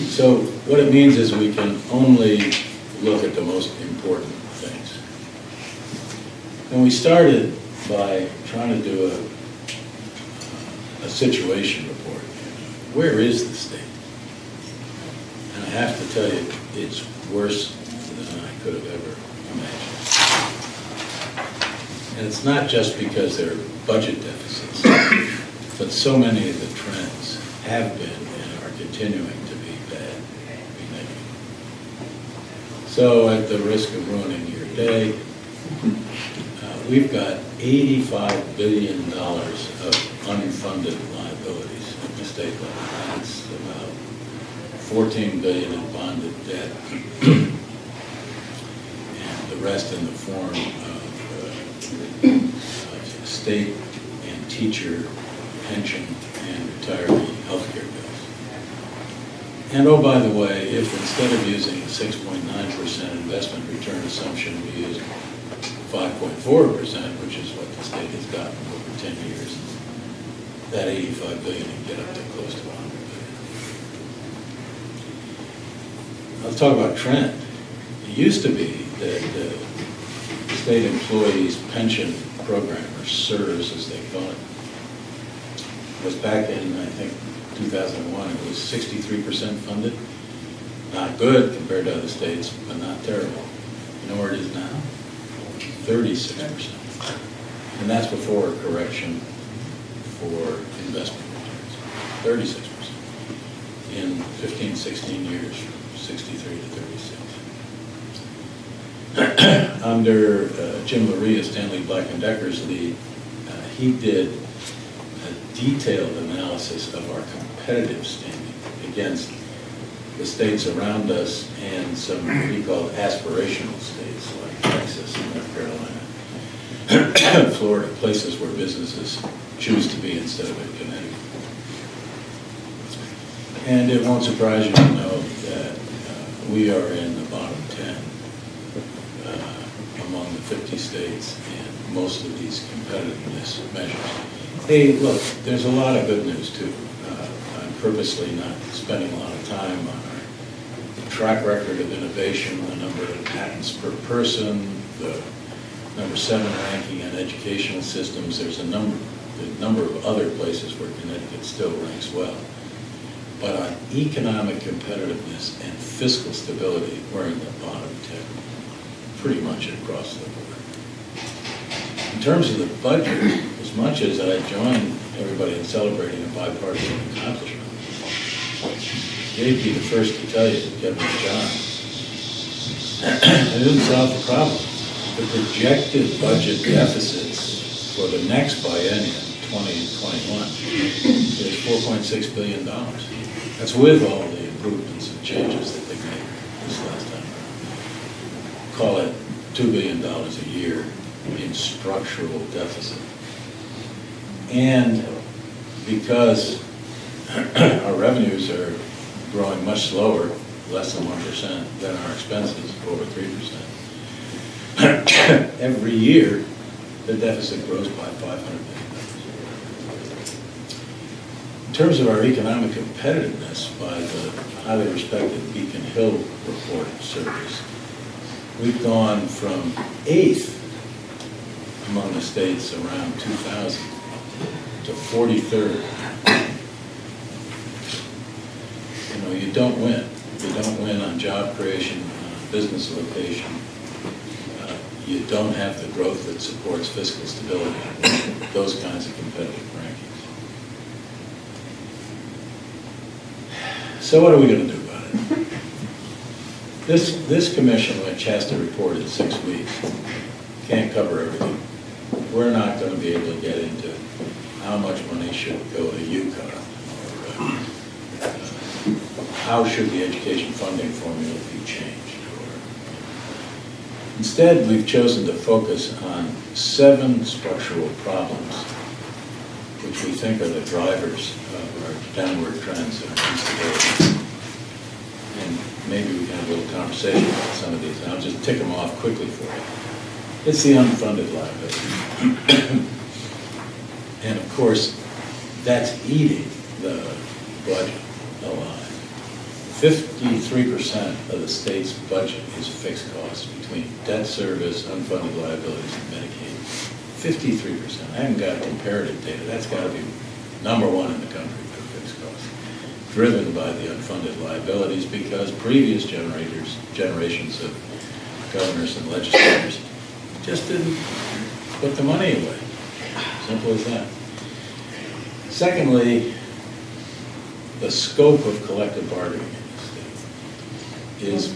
So what it means is we can only look at the most important things. And we started by trying to do a situation report. Where is the state? And I have to tell you, it's worse than I could have ever imagined. And it's not just because there are budget deficits, but so many of the trends have been and are continuing to be bad, be negative. So at the risk of ruining your day, we've got $85 billion of unfunded liabilities at the state level. That's about $14 billion in bonded debt, and the rest in the form of state and teacher pension and retiree health care bills. And oh, by the way, if instead of using a 6.9% investment return assumption, we use 5.4%, which is what the state has gotten over 10 years, that $85 billion can get up to close to $100 billion. Let's talk about trend. It used to be that the state employees pension program, or SERS as they call it, was back in, I think, 2001, it was 63% funded. Not good compared to other states, but not terrible. You know where it is now? 36%. And that's before a correction for investment returns. 36%. In 15, 16 years, from 63 to 36. Under Jim Larea, Stanley Black & Decker's lead, he did a detailed analysis of our competitive standing against the states around us and some what he called aspirational states like Texas and North Carolina, Florida, places where businesses choose to be instead of in Connecticut. And it won't surprise you to know that we are in the bottom 10 among the 50 states in most of these competitiveness measures. Hey, look, there's a lot of good news too. I'm purposely not spending a lot of time on our track record of innovation, the number of patents per person, the number 7 ranking in educational systems. There's a number of other places where Connecticut still ranks well. But on economic competitiveness and fiscal stability, we're in the bottom 10, pretty much across the board. In terms of the budget, as much as I join everybody in celebrating a bipartisan accomplishment, they'd be the first to tell you, Kevin and John, it doesn't solve the problem. The projected budget deficits for the next biennium, 2021 is $4.6 billion. That's with all the improvements and changes that they made this last time. Call it $2 billion a year in structural deficit. And because our revenues are growing much slower, less than 1%, than our expenses, over 3%, every year the deficit grows by $500 million. In terms of our economic competitiveness, by the highly respected Beacon Hill report service, we've gone from 8th among the states around 2000 to 43rd. You know, you don't win. You don't win on job creation, business location. You don't have the growth that supports fiscal stability, those kinds of competitive rankings. So what are we going to do about it? This commission, which has to report in 6 weeks, can't cover everything. We're not going to be able to get into how much money should go to UConn, or how should the education funding formula be changed. Instead, we've chosen to focus on 7 structural problems, which we think are the drivers of our downward trends in our instability. And maybe we can have a little conversation about some of these, and I'll just tick them off quickly for you. It's the unfunded liability. And of course, that's eating the budget alive. 53% of the state's budget is fixed costs between debt service, unfunded liabilities, and Medicaid. 53%. I haven't got comparative data. That's got to be #1 in the country for fixed costs. Driven by the unfunded liabilities because previous generations of governors and legislators just didn't put the money away. Simple as that. Secondly, the scope of collective bargaining in the state is,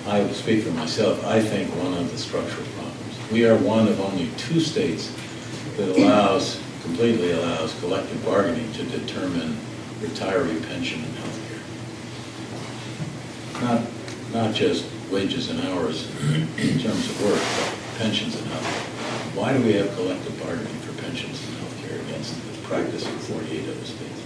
I will speak for myself, I think one of the structural problems. We are one of only 2 states that completely allows collective bargaining to determine retiree pension and health care. Not just wages and hours in terms of work, but pensions and health care. Why do we have collective bargaining for pensions and health care against the practice in 48 other states?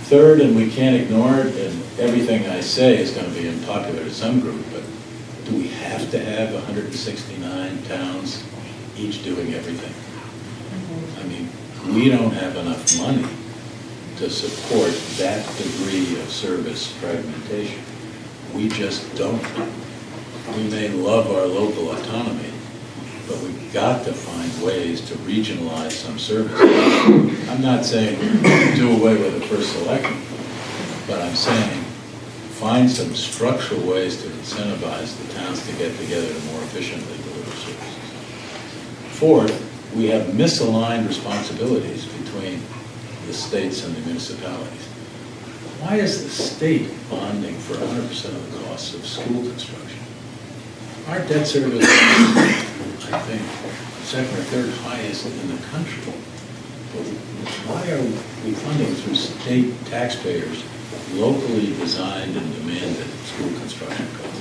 Third, and we can't ignore it, and everything I say is going to be unpopular to some group, but do we have to have 169 towns each doing everything? I mean, we don't have enough money to support that degree of service fragmentation. We just don't. We may love our local autonomy, but we've got to find ways to regionalize some services. I'm not saying do away with the first selection, but I'm saying find some structural ways to incentivize the towns to get together to more efficiently deliver services. Fourth, we have misaligned responsibilities between the states and the municipalities. Why is the state bonding for 100% of the costs of school construction? Our debt service is, I think, second or third highest in the country. But why are we funding through state taxpayers locally designed and demanded school construction costs?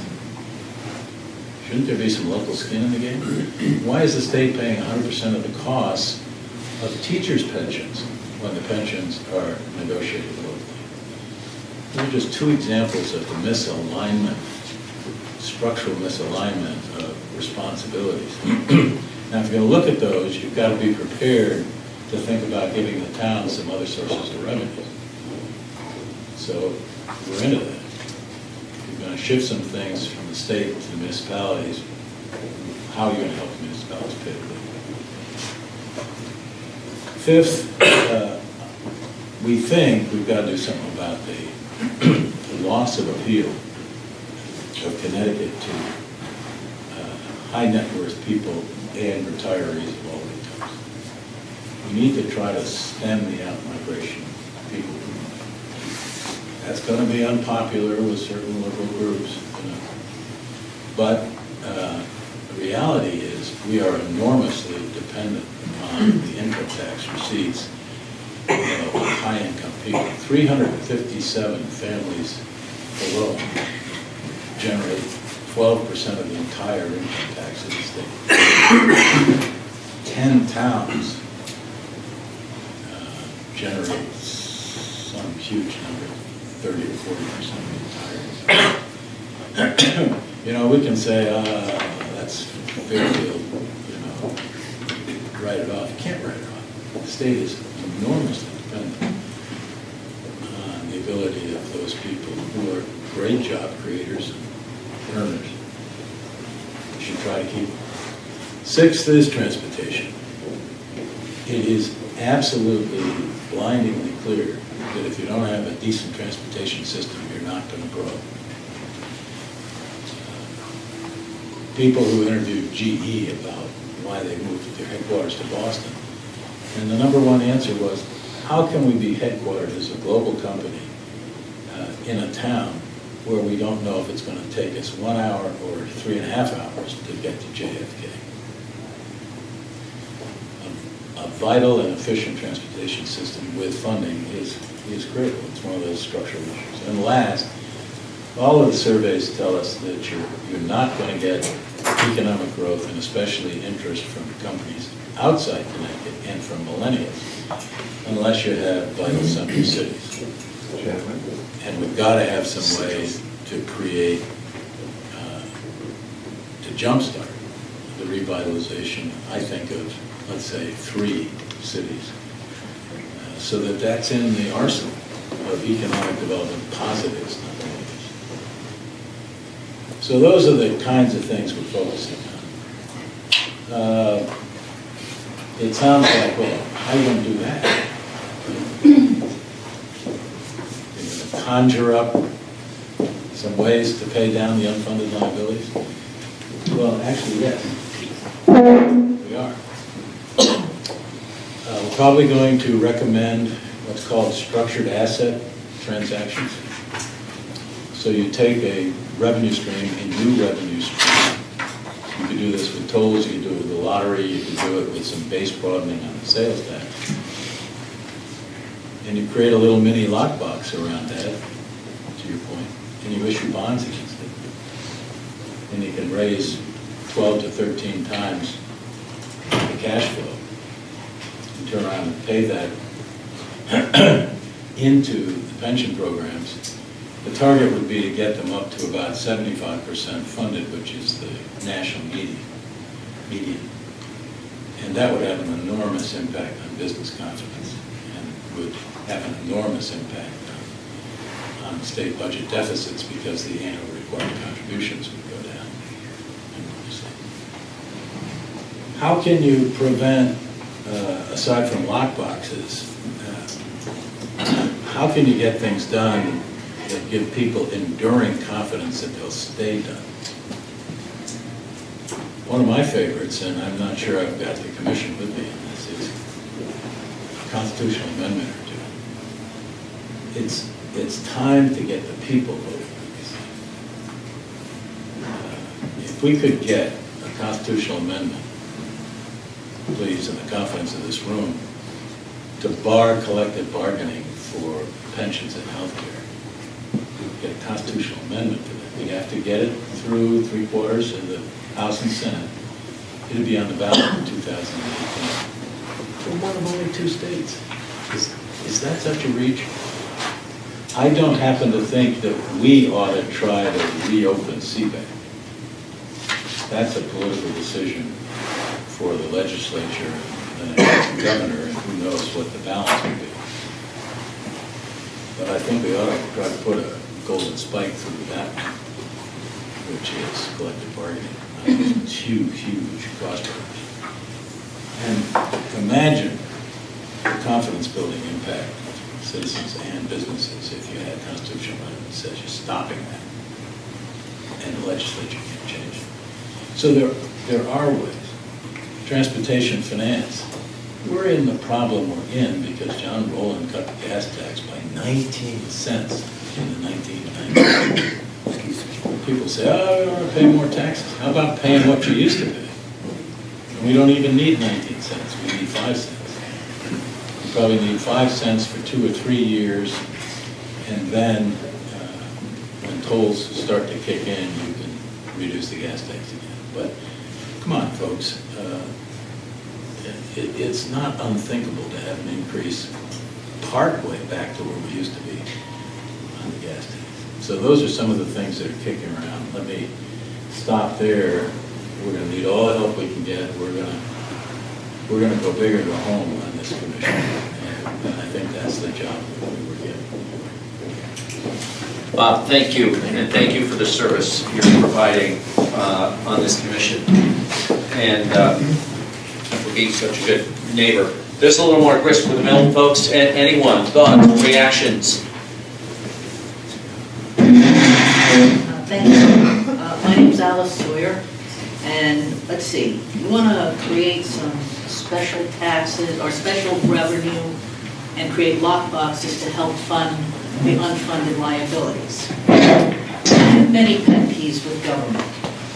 Shouldn't there be some local skin in the game? Why is the state paying 100% of the costs of teachers' pensions when the pensions are negotiated locally? These are just 2 examples of the misalignment, structural misalignment of responsibilities. Now, if you're going to look at those, you've got to be prepared to think about giving the town some other sources of revenue. So we're into that. You're going to shift some things from the state to the municipalities. How are you going to help the municipalities pay for it? Fifth, we think we've got to do something about the loss of appeal of Connecticut to high net worth people and retirees of all incomes. We need to try to stem the out-migration of people. That's going to be unpopular with certain liberal groups, but the reality is we are enormously dependent upon on the income tax receipts of high-income people. 357 families alone generate 12% of the entire income tax of the state. 10 towns generate some huge number, 30 or 40% of the entire income. You know, we can say, that's Fairfield, you know, write it off. You can't write it off. The state is enormously dependent on the ability of those people who are great job creators and earners. We should try to keep them. Sixth is transportation. It is absolutely blindingly clear that if you don't have a decent transportation system, you're not going to grow. People who interviewed GE about why they moved their headquarters to Boston, and the number one answer was, how can we be headquartered as a global company in a town where we don't know if it's going to take us 1 hour or 3.5 hours to get to JFK? A vital and efficient transportation system with funding is critical. It's one of those structural issues. And last, all of the surveys tell us that you're not going to get economic growth and especially interest from companies outside Connecticut and from millennials unless you have vital central cities. And we've got to have some ways to create, to jumpstart the revitalization, I think, of, let's say, 3 cities, so that that's in the arsenal of economic development positives, not negatives. So those are the kinds of things we're focusing on. It sounds like, well, how are you going to do that? You're going to conjure up some ways to pay down the unfunded liabilities? Well, actually, yes, we are. We're probably going to recommend what's called structured asset transactions. So you take a revenue stream, a new revenue stream. You could do this with tolls, you could do it with the lottery, you could do it with some base broadening on the sales tax. And you create a little mini lockbox around that, to your point, and you issue bonds against it. And you can raise 12 to 13 times the cash flow. And turn around and pay that into the pension programs. The target would be to get them up to about 75% funded, which is the national median. And that would have an enormous impact on business confidence and would have an enormous impact on state budget deficits because the annual required contributions would go down enormously. How can you prevent, aside from lockboxes, how can you get things done that give people enduring confidence that they'll stay done? One of my favorites, and I'm not sure I've got the commission with me on this, is a constitutional amendment or two. It's time to get the people voting on these things. If we could get a constitutional amendment, please, in the confidence of this room, to bar collective bargaining for pensions and health care, get a constitutional amendment to that. We have to get it through 3/4 of the House and Senate. It'll be on the ballot in 2018. We're one of only 2 states. Is that such a reach? I don't happen to think that we ought to try to reopen CBAC. That's a political decision for the legislature and the governor, and who knows what the balance will be. But I think we ought to try to put a golden spike through that, which is collective bargaining. It's huge cost drivers. And imagine the confidence building impact of citizens and businesses if you had a constitutional amendment that says you're stopping that, and the legislature can't change it. So there are ways. Transportation finance. We're in the problem we're in because John Rowland cut the gas tax by 19 cents in the 1990s. People say, oh, we don't want to pay more taxes. How about paying what you used to pay? And we don't even need 19 cents. We need 5 cents. You probably need 5 cents for 2 or 3 years, and then when tolls start to kick in, you can reduce the gas tax again. But come on, folks. It's not unthinkable to have an increase partway back to where we used to be on the gas tax. So those are some of the things that are kicking around. Let me stop there. We're going to need all the help we can get. We're going to go big or go home on this commission, and I think that's the job that we were given. Bob, thank you, and thank you for the service you're providing on this commission, and for being such a good neighbor. Just a little more grist for the mill, folks. Anyone, thoughts, reactions? Thank you. My name's Alice Sawyer, and let's see, we want to create some special taxes or special revenue and create lockboxes to help fund the unfunded liabilities. I have many pet peeves with government,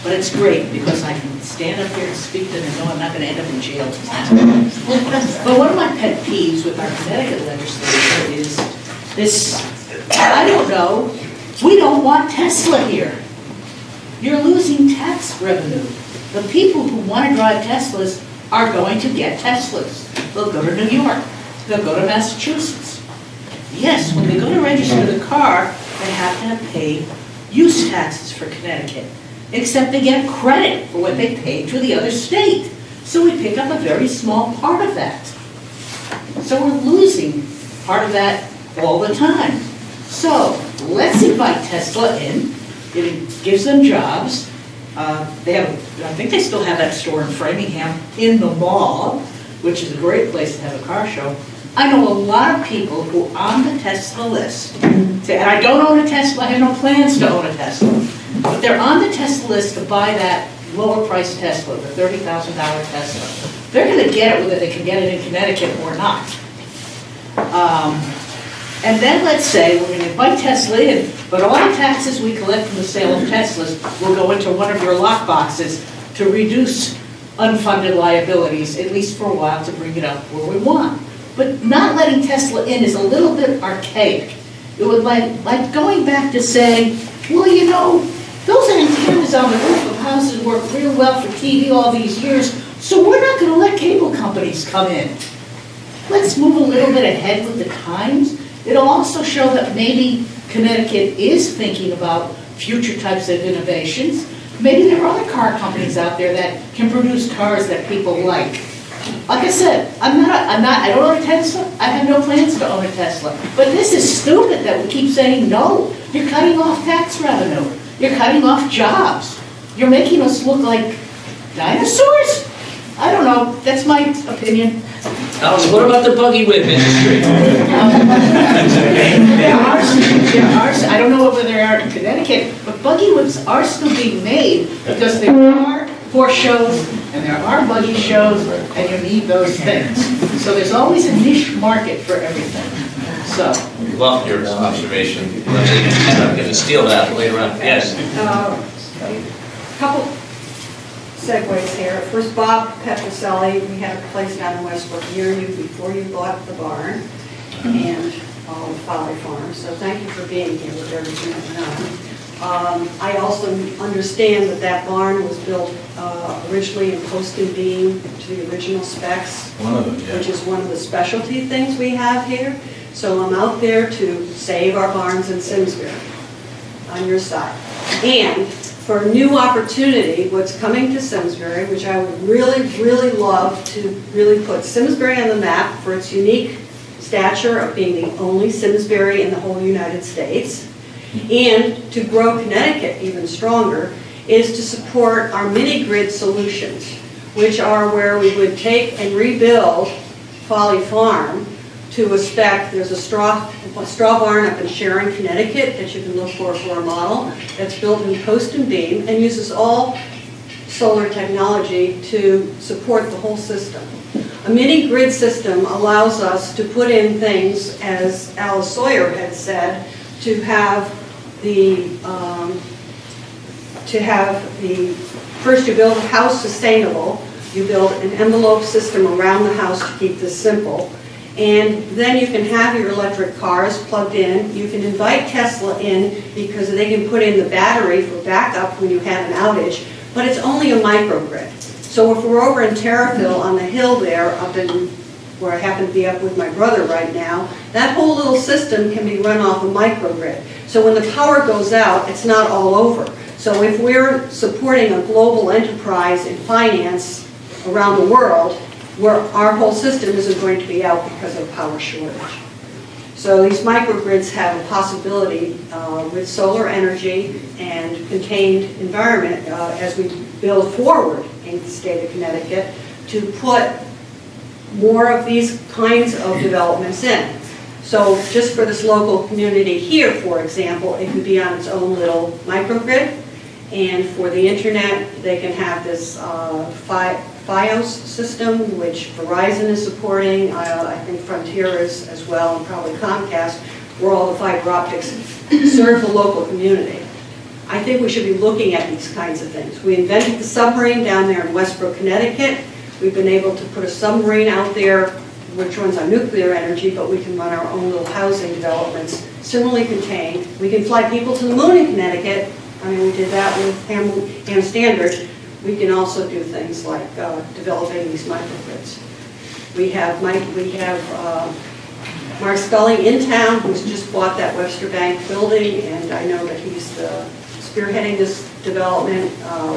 but it's great because I can stand up here and speak to them and know I'm not going to end up in jail tonight. But one of my pet peeves with our Connecticut legislature is this, I don't know, we don't want Tesla here. You're losing tax revenue. The people who want to drive Teslas are going to get Teslas. They'll go to New York. They'll go to Massachusetts. Yes, when they go to register the car, they have to pay use taxes for Connecticut, except they get credit for what they paid to the other state. So we pick up a very small part of that. So we're losing part of that all the time. So let's invite Tesla in. It gives them jobs. They have, I think they still have that store in Framingham in the mall, which is a great place to have a car show. I know a lot of people who are on the Tesla list say, and I don't own a Tesla, I have no plans to own a Tesla, but they're on the Tesla list to buy that lower priced Tesla, the $30,000 Tesla. They're going to get it whether they can get it in Connecticut or not. And then let's say we're going to invite Tesla in, but all the taxes we collect from the sale of Teslas will go into one of your lock boxes to reduce unfunded liabilities, at least for a while, to bring it up where we want. But not letting Tesla in is a little bit archaic. It would like going back to saying, well, you know, those antennas on the roof of houses work real well for TV all these years, so we're not going to let cable companies come in. Let's move a little bit ahead with the times. It'll also show that maybe Connecticut is thinking about future types of innovations. Maybe there are other car companies out there that can produce cars that people like. Like I said, I don't own a Tesla. I have no plans to own a Tesla. But this is stupid that we keep saying no. You're cutting off tax revenue. You're cutting off jobs. You're making us look like dinosaurs? I don't know. That's my opinion. Alice, what about the buggy whip industry? I don't know whether there are in Connecticut, but buggy whips are still being made because there are horse shows and there are buggy shows and you need those things. So there's always a niche market for everything. So. Love your observation. I'm going to steal that later on. Yes. Couple segues here. First, Bob Petroselli, we had a place down in Westbrook near you before you bought the barn and Folly Farm. So thank you for being here with everything that went on. I also understand that that barn was built originally in post and beam to the original specs, One of them, yeah. which is one of the specialty things we have here. So I'm out there to save our barns in Simsbury on your side. And for a new opportunity, what's coming to Simsbury, which I would really, really love to really put Simsbury on the map for its unique stature of being the only Simsbury in the whole United States, and to grow Connecticut even stronger, is to support our mini-grid solutions, which are where we would take and rebuild Folly Farm to a spec. There's a straw barn up in Sharon, Connecticut that you can look for a model that's built in post and beam and uses all solar technology to support the whole system. A mini grid system allows us to put in things, as Alice Sawyer had said, to have the first you build a house sustainable, You build an envelope system around the house to keep this simple. And then you can have your electric cars plugged in. You can invite Tesla in because they can put in the battery for backup when you have an outage, but it's only a microgrid. So if we're over in Terrafil on the hill there, up in where I happen to be up with my brother right now, that whole little system can be run off a microgrid. So when the power goes out, it's not all over. So if we're supporting a global enterprise in finance around the world, where our whole system isn't going to be out because of power shortage. So these microgrids have a possibility with solar energy and contained environment as we build forward in the state of Connecticut to put more of these kinds of developments in. So just for this local community here, for example, it could be on its own little microgrid. And for the internet, they can have this FiOS system, which Verizon is supporting. I think Frontier is as well, and probably Comcast, where all the fiber optics serve the local community. I think we should be looking at these kinds of things. We invented the submarine down there in Westbrook, Connecticut. We've been able to put a submarine out there which runs on nuclear energy, but we can run our own little housing developments, similarly contained. We can fly people to the moon in Connecticut. I mean, we did that with Ham Standard. We can also do things like developing these microgrids. We have Mark Scully in town, who's just bought that Webster Bank building, and I know that he's spearheading this development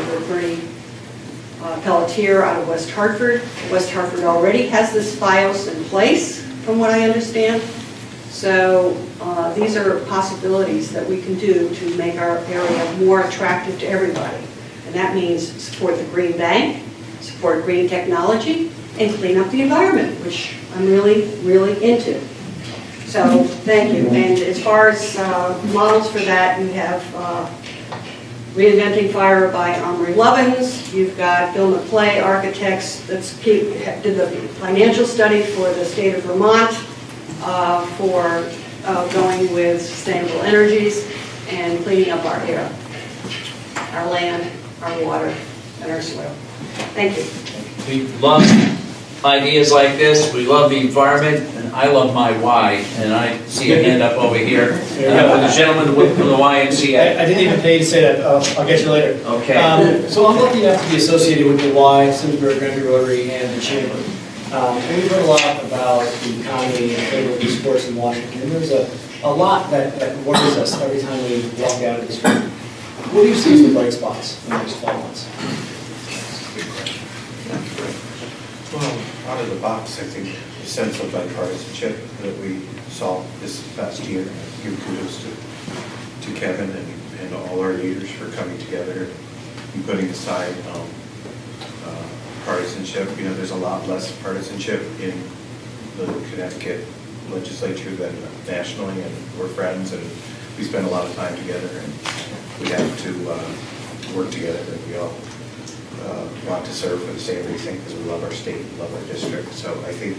with Bernie Pelletier out of West Hartford. West Hartford already has this FiOS in place, from what I understand. So these are possibilities that we can do to make our area more attractive to everybody. And that means support the green bank, support green technology, and clean up the environment, which I'm really, really into. So thank you. And as far as models for that, you have Reinventing Fire by Omri Lovins. You've got Bill McClay, architects, did the financial study for the state of Vermont for going with sustainable energies and cleaning up our air, our land, our water, and our soil. Thank you. We love ideas like this. We love the environment, and I love my why. And I see a hand up over here. With the gentleman from the YMCA. I didn't even pay you to say that. I'll get you later. Okay. So I'm lucky enough to be associated with the Y, Simsbury, Granby Rotary, and the Chamber. And we've heard a lot about the economy and favorable sports in Washington. And there's a lot that worries us every time we walk out of this room. What do you see as the bright spots in the next 12 months? Well, out of the box, I think the sense of bipartisanship that we saw this past year. Give kudos to Kevin and all our leaders for coming together and putting aside partisanship. You know, there's a lot less partisanship in the Connecticut legislature than nationally, and we're friends and we spend a lot of time together, and we have to work together, and we all want to serve for the same reason, because we love our state, love our district. So I think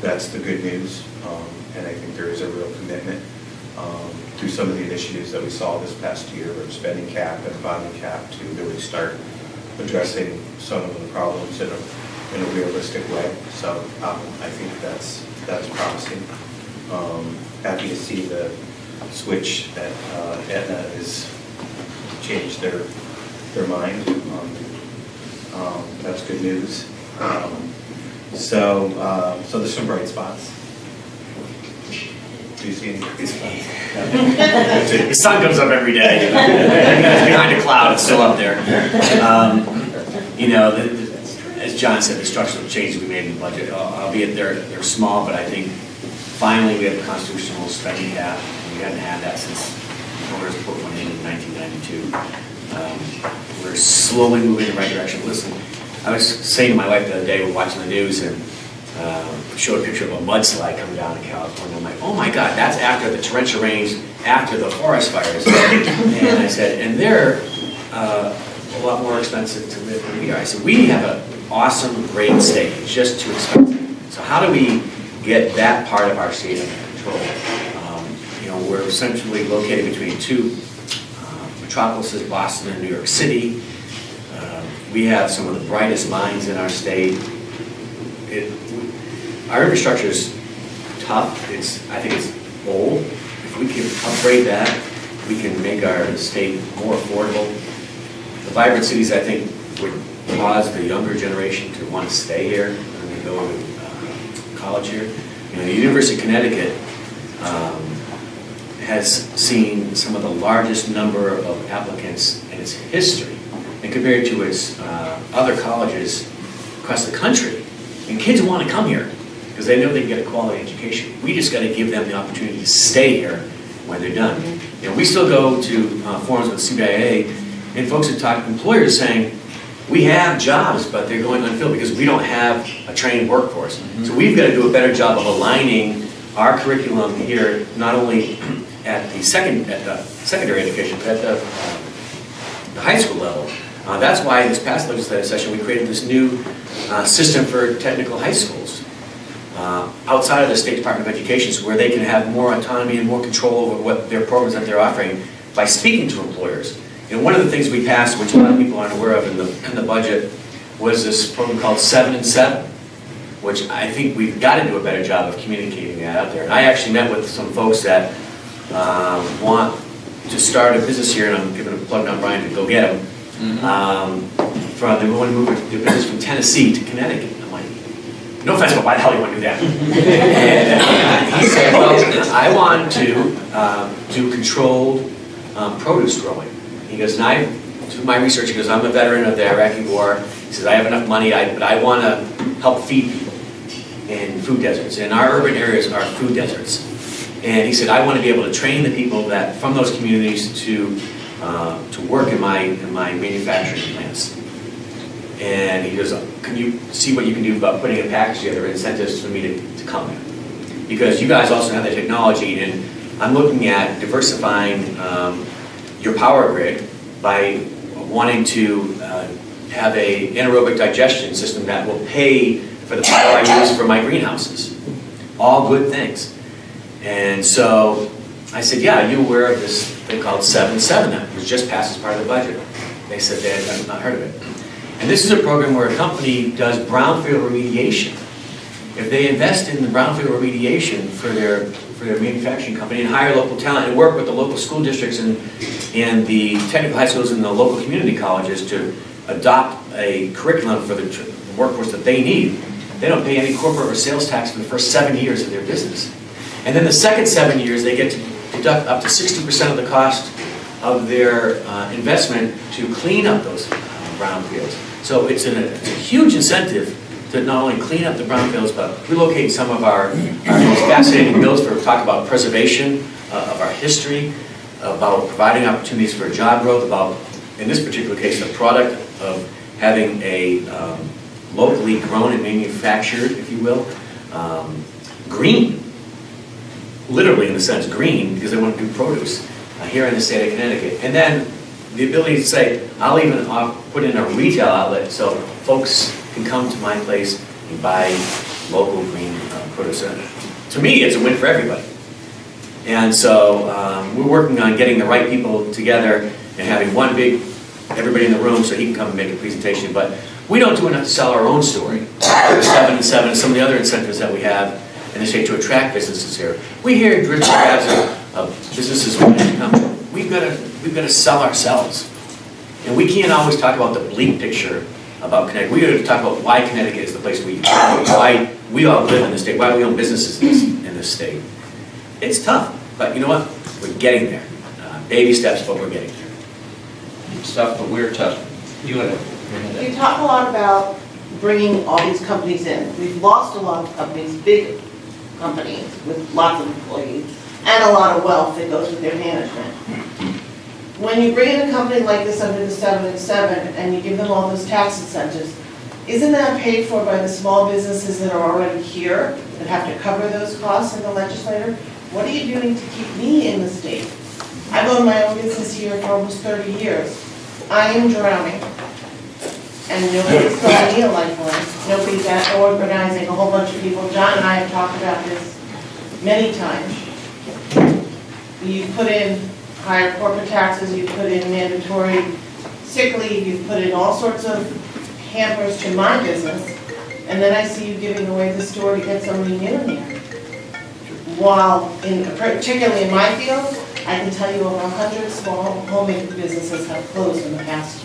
that's the good news, and I think there is a real commitment through some of the initiatives that we saw this past year, with spending cap and bonding cap, to really start addressing some of the problems in a realistic way. So I think that's promising. Happy to see the switch that Aetna has changed their mind. That's good news. So there's some bright spots. Do you see any bright spots? The sun comes up every day. It's behind a cloud, it's still up there. You know, as John said, the structural changes we made in the budget, albeit they're small, but I think finally we have a constitutional spending cap. We hadn't had that since voters put one in 1992. We're slowly moving in the right direction. Listen, I was saying to my wife the other day, we're watching the news, and showed a picture of a mudslide coming down in California. I'm like, oh my God, that's after the torrential rains, after the forest fires. And I said, and they're a lot more expensive to live than we are. I said, we have an awesome, great state. It's just too expensive. So how do we get that part of our state under control? You know, we're essentially located between two metropolises, Boston and New York City. We have some of the brightest minds in our state. Our infrastructure is tough. I think it's old. If we can upgrade that, we can make our state more affordable. The vibrant cities, I think, would cause the younger generation to want to stay here and go to college here. You know, the University of Connecticut has seen some of the largest number of applicants in its history, and compared to its other colleges across the country. And kids want to come here because they know they can get a quality education. We just got to give them the opportunity to stay here when they're done. You know, we still go to forums with CBIA, and folks have talked to employers saying, we have jobs, but they're going unfilled because we don't have a trained workforce. So we've got to do a better job of aligning our curriculum here, not only at the secondary education, but at the high school level. That's why this past legislative session we created this new system for technical high schools outside of the State Department of Education, so where they can have more autonomy and more control over what their programs that they're offering by speaking to employers. And one of the things we passed, which a lot of people aren't aware of in the budget, was this program called 7 and 7, which I think we've got to do a better job of communicating that out there. And I actually met with some folks that want to start a business here, and I'm giving a plug on Brian to go get them. They want to move their business from Tennessee to Connecticut. I'm like, no offense, but why the hell do you want to do that? And he said, well, I want to do controlled produce growing. He goes, and through my research, he goes, I'm a veteran of the Iraqi war. He says, I have enough money, but I want to help feed people in food deserts. And our urban areas are food deserts. And he said, I want to be able to train the people that from those communities to work in my manufacturing plants. And he goes, can you see what you can do about putting a package together, incentives for me to come there? Because you guys also have the technology, and I'm looking at diversifying your power grid by wanting to have a anaerobic digestion system that will pay for the power I use for my greenhouses. All good things. And so I said, yeah, are you aware of this thing called 7-7 that was just passed as part of the budget? They said they had not heard of it. And this is a program where a company does brownfield remediation. If they invest in the brownfield remediation for their manufacturing company and hire local talent and work with the local school districts and the technical high schools and the local community colleges to adopt a curriculum for the workforce that they need, they don't pay any corporate or sales tax for the first 7 years of their business. And then the second 7 years, they get to deduct up to 60% of the cost of their investment to clean up those brownfields. So it's a huge incentive to not only clean up the brownfields, but relocate some of our most fascinating builds for talk about preservation of our history, about providing opportunities for job growth, about, in this particular case, the product of having a locally grown and manufactured, if you will, green, literally in the sense green, because they want to do produce here in the state of Connecticut. And then the ability to say, I'll even put in a retail outlet so folks can come to my place and buy local green produce. To me, it's a win for everybody. And so we're working on getting the right people together and having one big, everybody in the room so he can come and make a presentation. But we don't do enough to sell our own story. The 7 and 7 and some of the other incentives that we have in the state to attract businesses here. We hear dribs and drabs of businesses wanting to come. We've got to sell ourselves. And we can't always talk about the bleak picture about Connecticut. We got to talk about why Connecticut is the place why we all live in this state, why we own businesses in this state. It's tough, but you know what? We're getting there. Baby steps, but we're getting there. It's tough, but we're tough. You want to? You talk a lot about bringing all these companies in. We've lost a lot of companies, big companies with lots of employees and a lot of wealth that goes with their management. When you bring in a company like this under the 7 and 7 and you give them all those tax incentives, isn't that paid for by the small businesses that are already here that have to cover those costs in the legislature? What are you doing to keep me in the state? I've owned my own business here for almost 30 years. I am drowning. And nobody's throwing me a lifeline. Nobody's organizing a whole bunch of people. John and I have talked about this many times. You've put in higher corporate taxes, you've put in mandatory sick leave, you've put in all sorts of hampers to my business, and then I see you giving away the store to get somebody new in here. While, particularly in my field, I can tell you over 100 small homemade businesses have closed in the past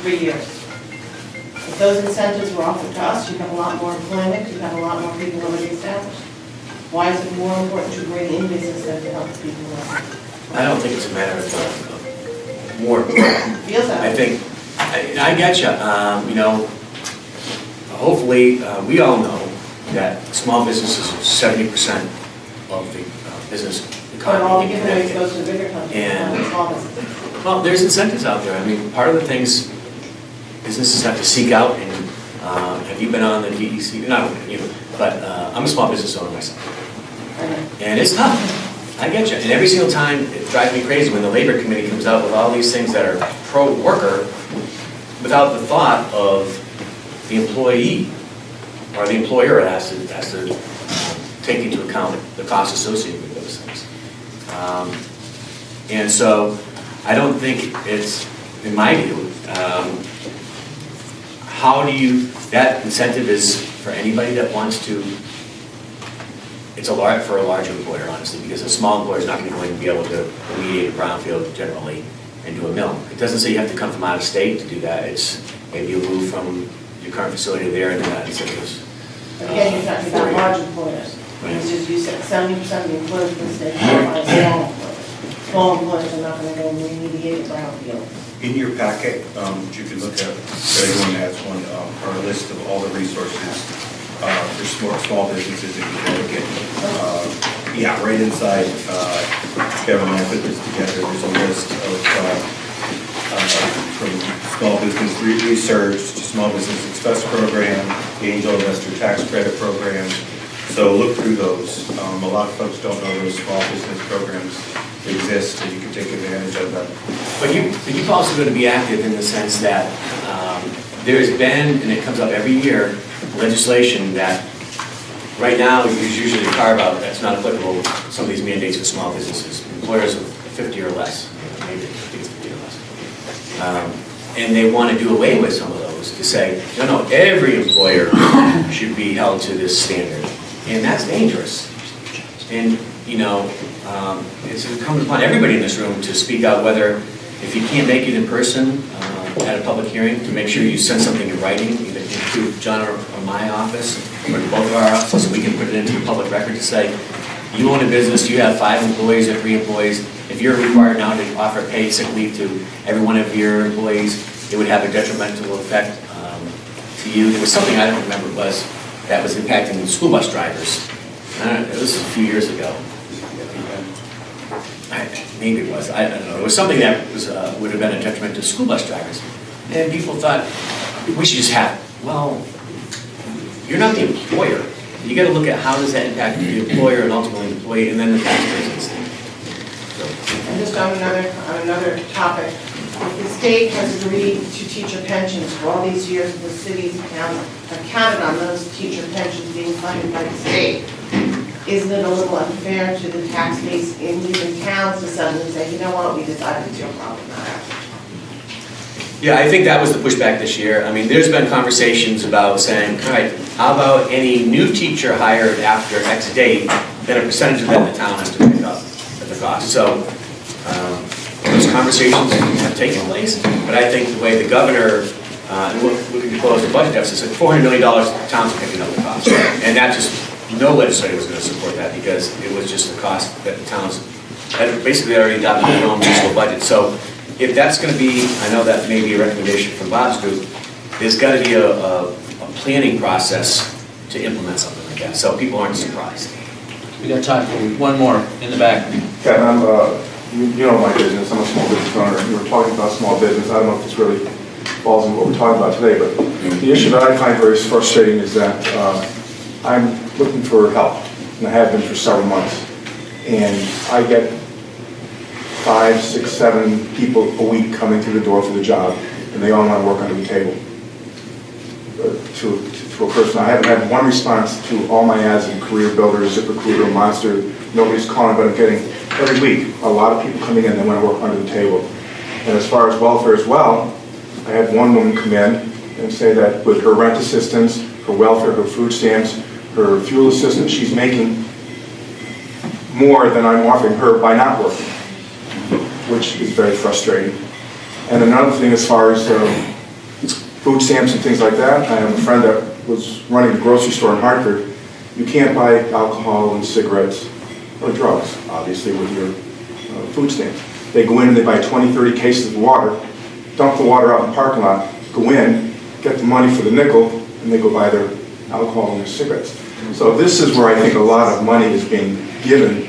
3 years. If those incentives were offered to us, you'd have a lot more employment, you'd have a lot more people already established. Why is it more important to bring in business than to help the people out? I don't think it's a matter of more important. Feels that way. I think, I get you, you know, hopefully, we all know that small businesses are 70% of the business But all the economy in giveaways Connecticut. goes to the bigger companies, And- not the small businesses. Well, there's incentives out there. I mean, part of the things businesses have to seek out, and have you been on the DEC? Not you, but I'm a small business owner myself. I know. And it's tough. I get you. And every single time, it drives me crazy when the labor committee comes out with all these things that are pro-worker without the thought of the employee or the employer has to take into account the costs associated with those things. And so I don't think it's, in my view, how do you, that incentive is for anybody that wants to, it's for a larger employer, honestly, because a small employer is not going to go in and be able to remediate a brownfield generally and do a mill. It doesn't say you have to come from out of state to do that. It's maybe you move from your current facility there and then that incentive is. But again, you're talking about large employers. Right. It's just, you said 70% of the employers in the state are small employers. Small employers are not gonna go remediate a brownfield. In your packet, you can look at, everyone has one, our list of all the resources for small businesses in Connecticut. Yeah, right inside, Kevin and I put this together, there's a list of, from small business research to small business express program, the angel investor tax credit program. So look through those. A lot of folks don't know those small business programs exist, and you can take advantage of them. But you've also going to be active in the sense that there's been, and it comes up every year, legislation that right now is usually a carve-out that's not applicable, some of these mandates for small businesses, employers of 50 or less, maybe 50 or less. And they want to do away with some of those to say, no, every employer should be held to this standard. And that's dangerous. And, you know, it's incumbent upon everybody in this room to speak out whether, if you can't make it in person at a public hearing, to make sure you send something in writing, either to John or my office, or to both of our offices, so we can put it into the public record to say, you own a business, you have 5 employees or 3 employees, if you're required now to offer paid sick leave to every one of your employees, it would have a detrimental effect to you. There was something, I don't remember what it was, that was impacting school bus drivers. It was a few years ago. Maybe it was, I don't know. It was something that was, would have been a detriment to school bus drivers. And people thought, we should just have, well, you're not the employer. You got to look at how does that impact the employer and ultimately the employee, and then the taxpayers. And just on another topic, if the state has agreed to teacher pensions for all these years, the cities and towns have counted on those teacher pensions being funded by the state. Isn't it a little unfair to the tax base in even towns to suddenly say, you know what, we decided it's your problem, not ours? Yeah, I think that was the pushback this year. I mean, there's been conversations about saying, all right, how about any new teacher hired after X date, then a percentage of that the town has to pick up at the cost. So those conversations have taken place, but I think the way the governor, and looking to close the budget deficit, said $400 million, the town's picking up the cost. And that just, no legislator was going to support that because it was just the cost that the towns had basically already adopted their own municipal budget. So if that's going to be, I know that may be a recommendation from Bob's group, there's got to be a planning process to implement something like that, so people aren't surprised. We got time for one more in the back. Kevin, you know my business, I'm a small business owner, and we were talking about small business. I don't know if this really falls in what we're talking about today, but the issue that I find very frustrating is that I'm looking for help, and I have been for several months, and I get 5, 6, 7 people a week coming through the door for the job, and they all want to work under the table. To a person, I haven't had one response to all my ads in Career Builder, ZipRecruiter, Monster. Nobody's calling, but I'm getting every week a lot of people coming in. They want to work under the table. And as far as welfare as well, I had one woman come in, and say that with her rent assistance, her welfare, her food stamps, her fuel assistance, she's making more than I'm offering her by not working, which is very frustrating. And another thing, as far as food stamps and things like that, I have a friend that was running a grocery store in Hartford. You can't buy alcohol and cigarettes or drugs, obviously, with your food stamps. They go in and they buy 20, 30 cases of water, dump the water out in the parking lot, go in, get the money for the nickel, and they go buy their alcohol and their cigarettes. So this is where I think a lot of money is being given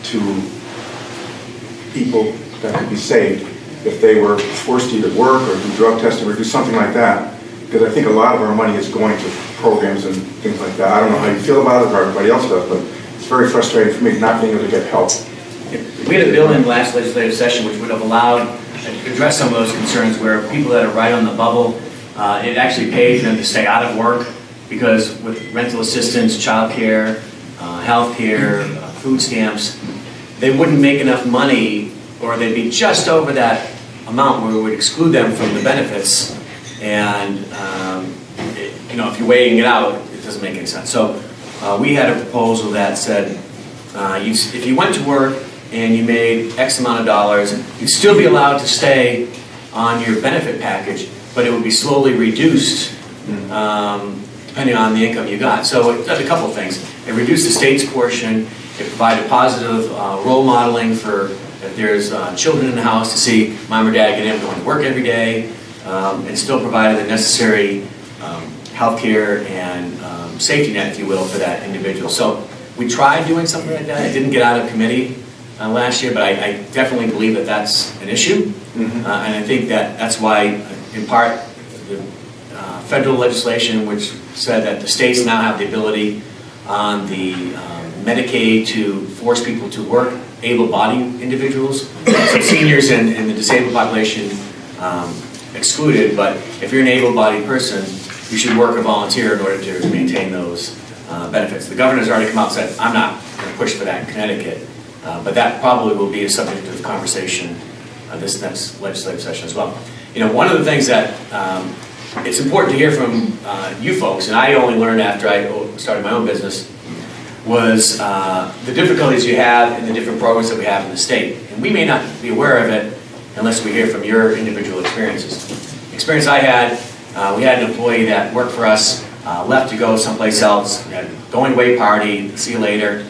to people that could be saved if they were forced to either work or do drug testing or do something like that. Because I think a lot of our money is going to programs and things like that. I don't know how you feel about it or everybody else does, but it's very frustrating for me not being able to get help. We had a bill in the last legislative session which would have allowed to address some of those concerns where people that are right on the bubble, it actually pays them to stay out of work because with rental assistance, child care, health care, food stamps, they wouldn't make enough money or they'd be just over that amount where we would exclude them from the benefits. And if you're weighing it out, it doesn't make any sense. So we had a proposal that said if you went to work and you made X amount of dollars, you'd still be allowed to stay on your benefit package, but it would be slowly reduced depending on the income you got. So it did a couple of things. It reduced the state's portion. It provided positive role modeling for if there's children in the house to see mom or dad get in going to work every day, and still provided the necessary health care and safety net, if you will, for that individual. So we tried doing something like that. It didn't get out of committee last year, but I definitely believe that that's an issue. And I think that's why, in part, the federal legislation which said that the states now have the ability on the Medicaid to force people to work, able-bodied individuals. So seniors and the disabled population excluded, but if you're an able-bodied person, you should work or volunteer in order to maintain those benefits. The governor's already come out and said, I'm not going to push for that in Connecticut, but that probably will be a subject of conversation this next legislative session as well. One of the things that it's important to hear from you folks, and I only learned after I started my own business, was the difficulties you have in the different programs that we have in the state. And we may not be aware of it unless we hear from your individual experiences. The experience I had, we had an employee that worked for us, left to go someplace else, we had a going away party, see you later,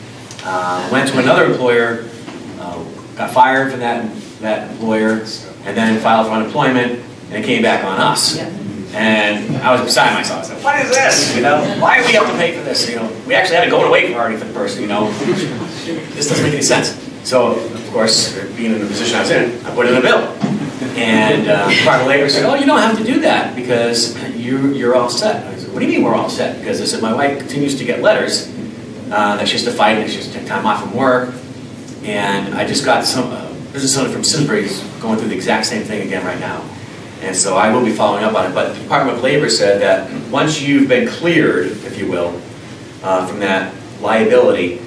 went to another employer, got fired from that employer, and then filed for unemployment, and it came back on us. And I was beside myself. I said, what is this? Why do we have to pay for this? We actually had a going away party for the person, This doesn't make any sense. So, of course, being in the position I was in, I put in a bill. And the Department of Labor said, oh, you don't have to do that because you're all set. I said, what do you mean we're all set? Because I said, my wife continues to get letters that she has to fight and she has to take time off from work. And I just got some business owner from Simsbury's going through the exact same thing again right now. And so I will be following up on it. But the Department of Labor said that once you've been cleared, if you will, from that liability,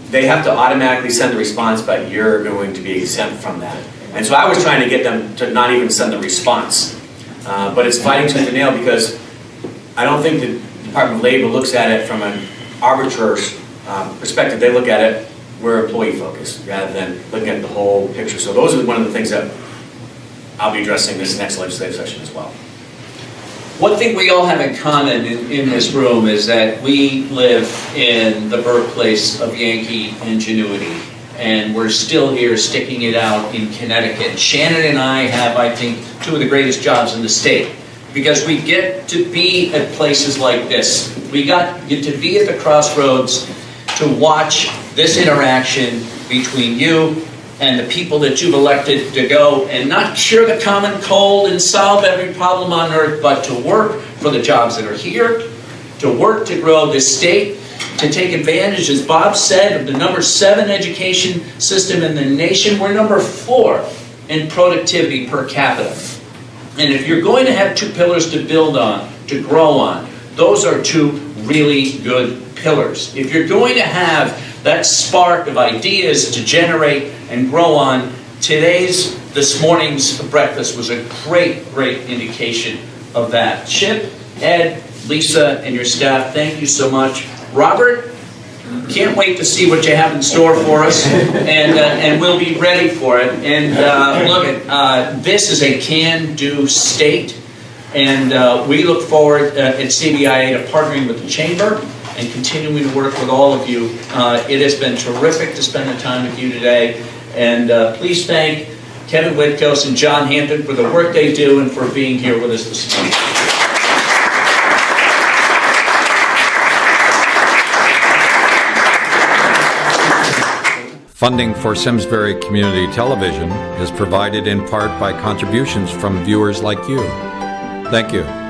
they have to automatically send the response, but you're going to be exempt from that. And so I was trying to get them to not even send the response. But it's fighting tooth and nail because I don't think the Department of Labor looks at it from an arbitrary perspective. They look at it, we're employee focused rather than looking at the whole picture. So those are one of the things that I'll be addressing this next legislative session as well. One thing we all have in common in this room is that we live in the birthplace of Yankee ingenuity, and we're still here sticking it out in Connecticut. Shannon and I have, I think, two of the greatest jobs in the state because we get to be at places like this. We get to be at the crossroads to watch this interaction between you and the people that you've elected to go and not cure the common cold and solve every problem on earth, but to work for the jobs that are here, to work to grow this state, to take advantage, as Bob said, of the number 7 education system in the nation. We're number 4 in productivity per capita. And if you're going to have 2 pillars to build on, to grow on, those are 2 really good pillars. If you're going to have that spark of ideas to generate and grow on, this morning's breakfast was a great indication of that. Chip, Ed, Lisa, and your staff, thank you so much. Robert, can't wait to see what you have in store for us, and we'll be ready for it. And look, this is a can-do state, and we look forward at CBIA to partnering with the Chamber and continuing to work with all of you. It has been terrific to spend the time with you today, and please thank Kevin Witkos and John Hampton for the work they do and for being here with us this morning. Funding for Simsbury Community Television is provided in part by contributions from viewers like you. Thank you.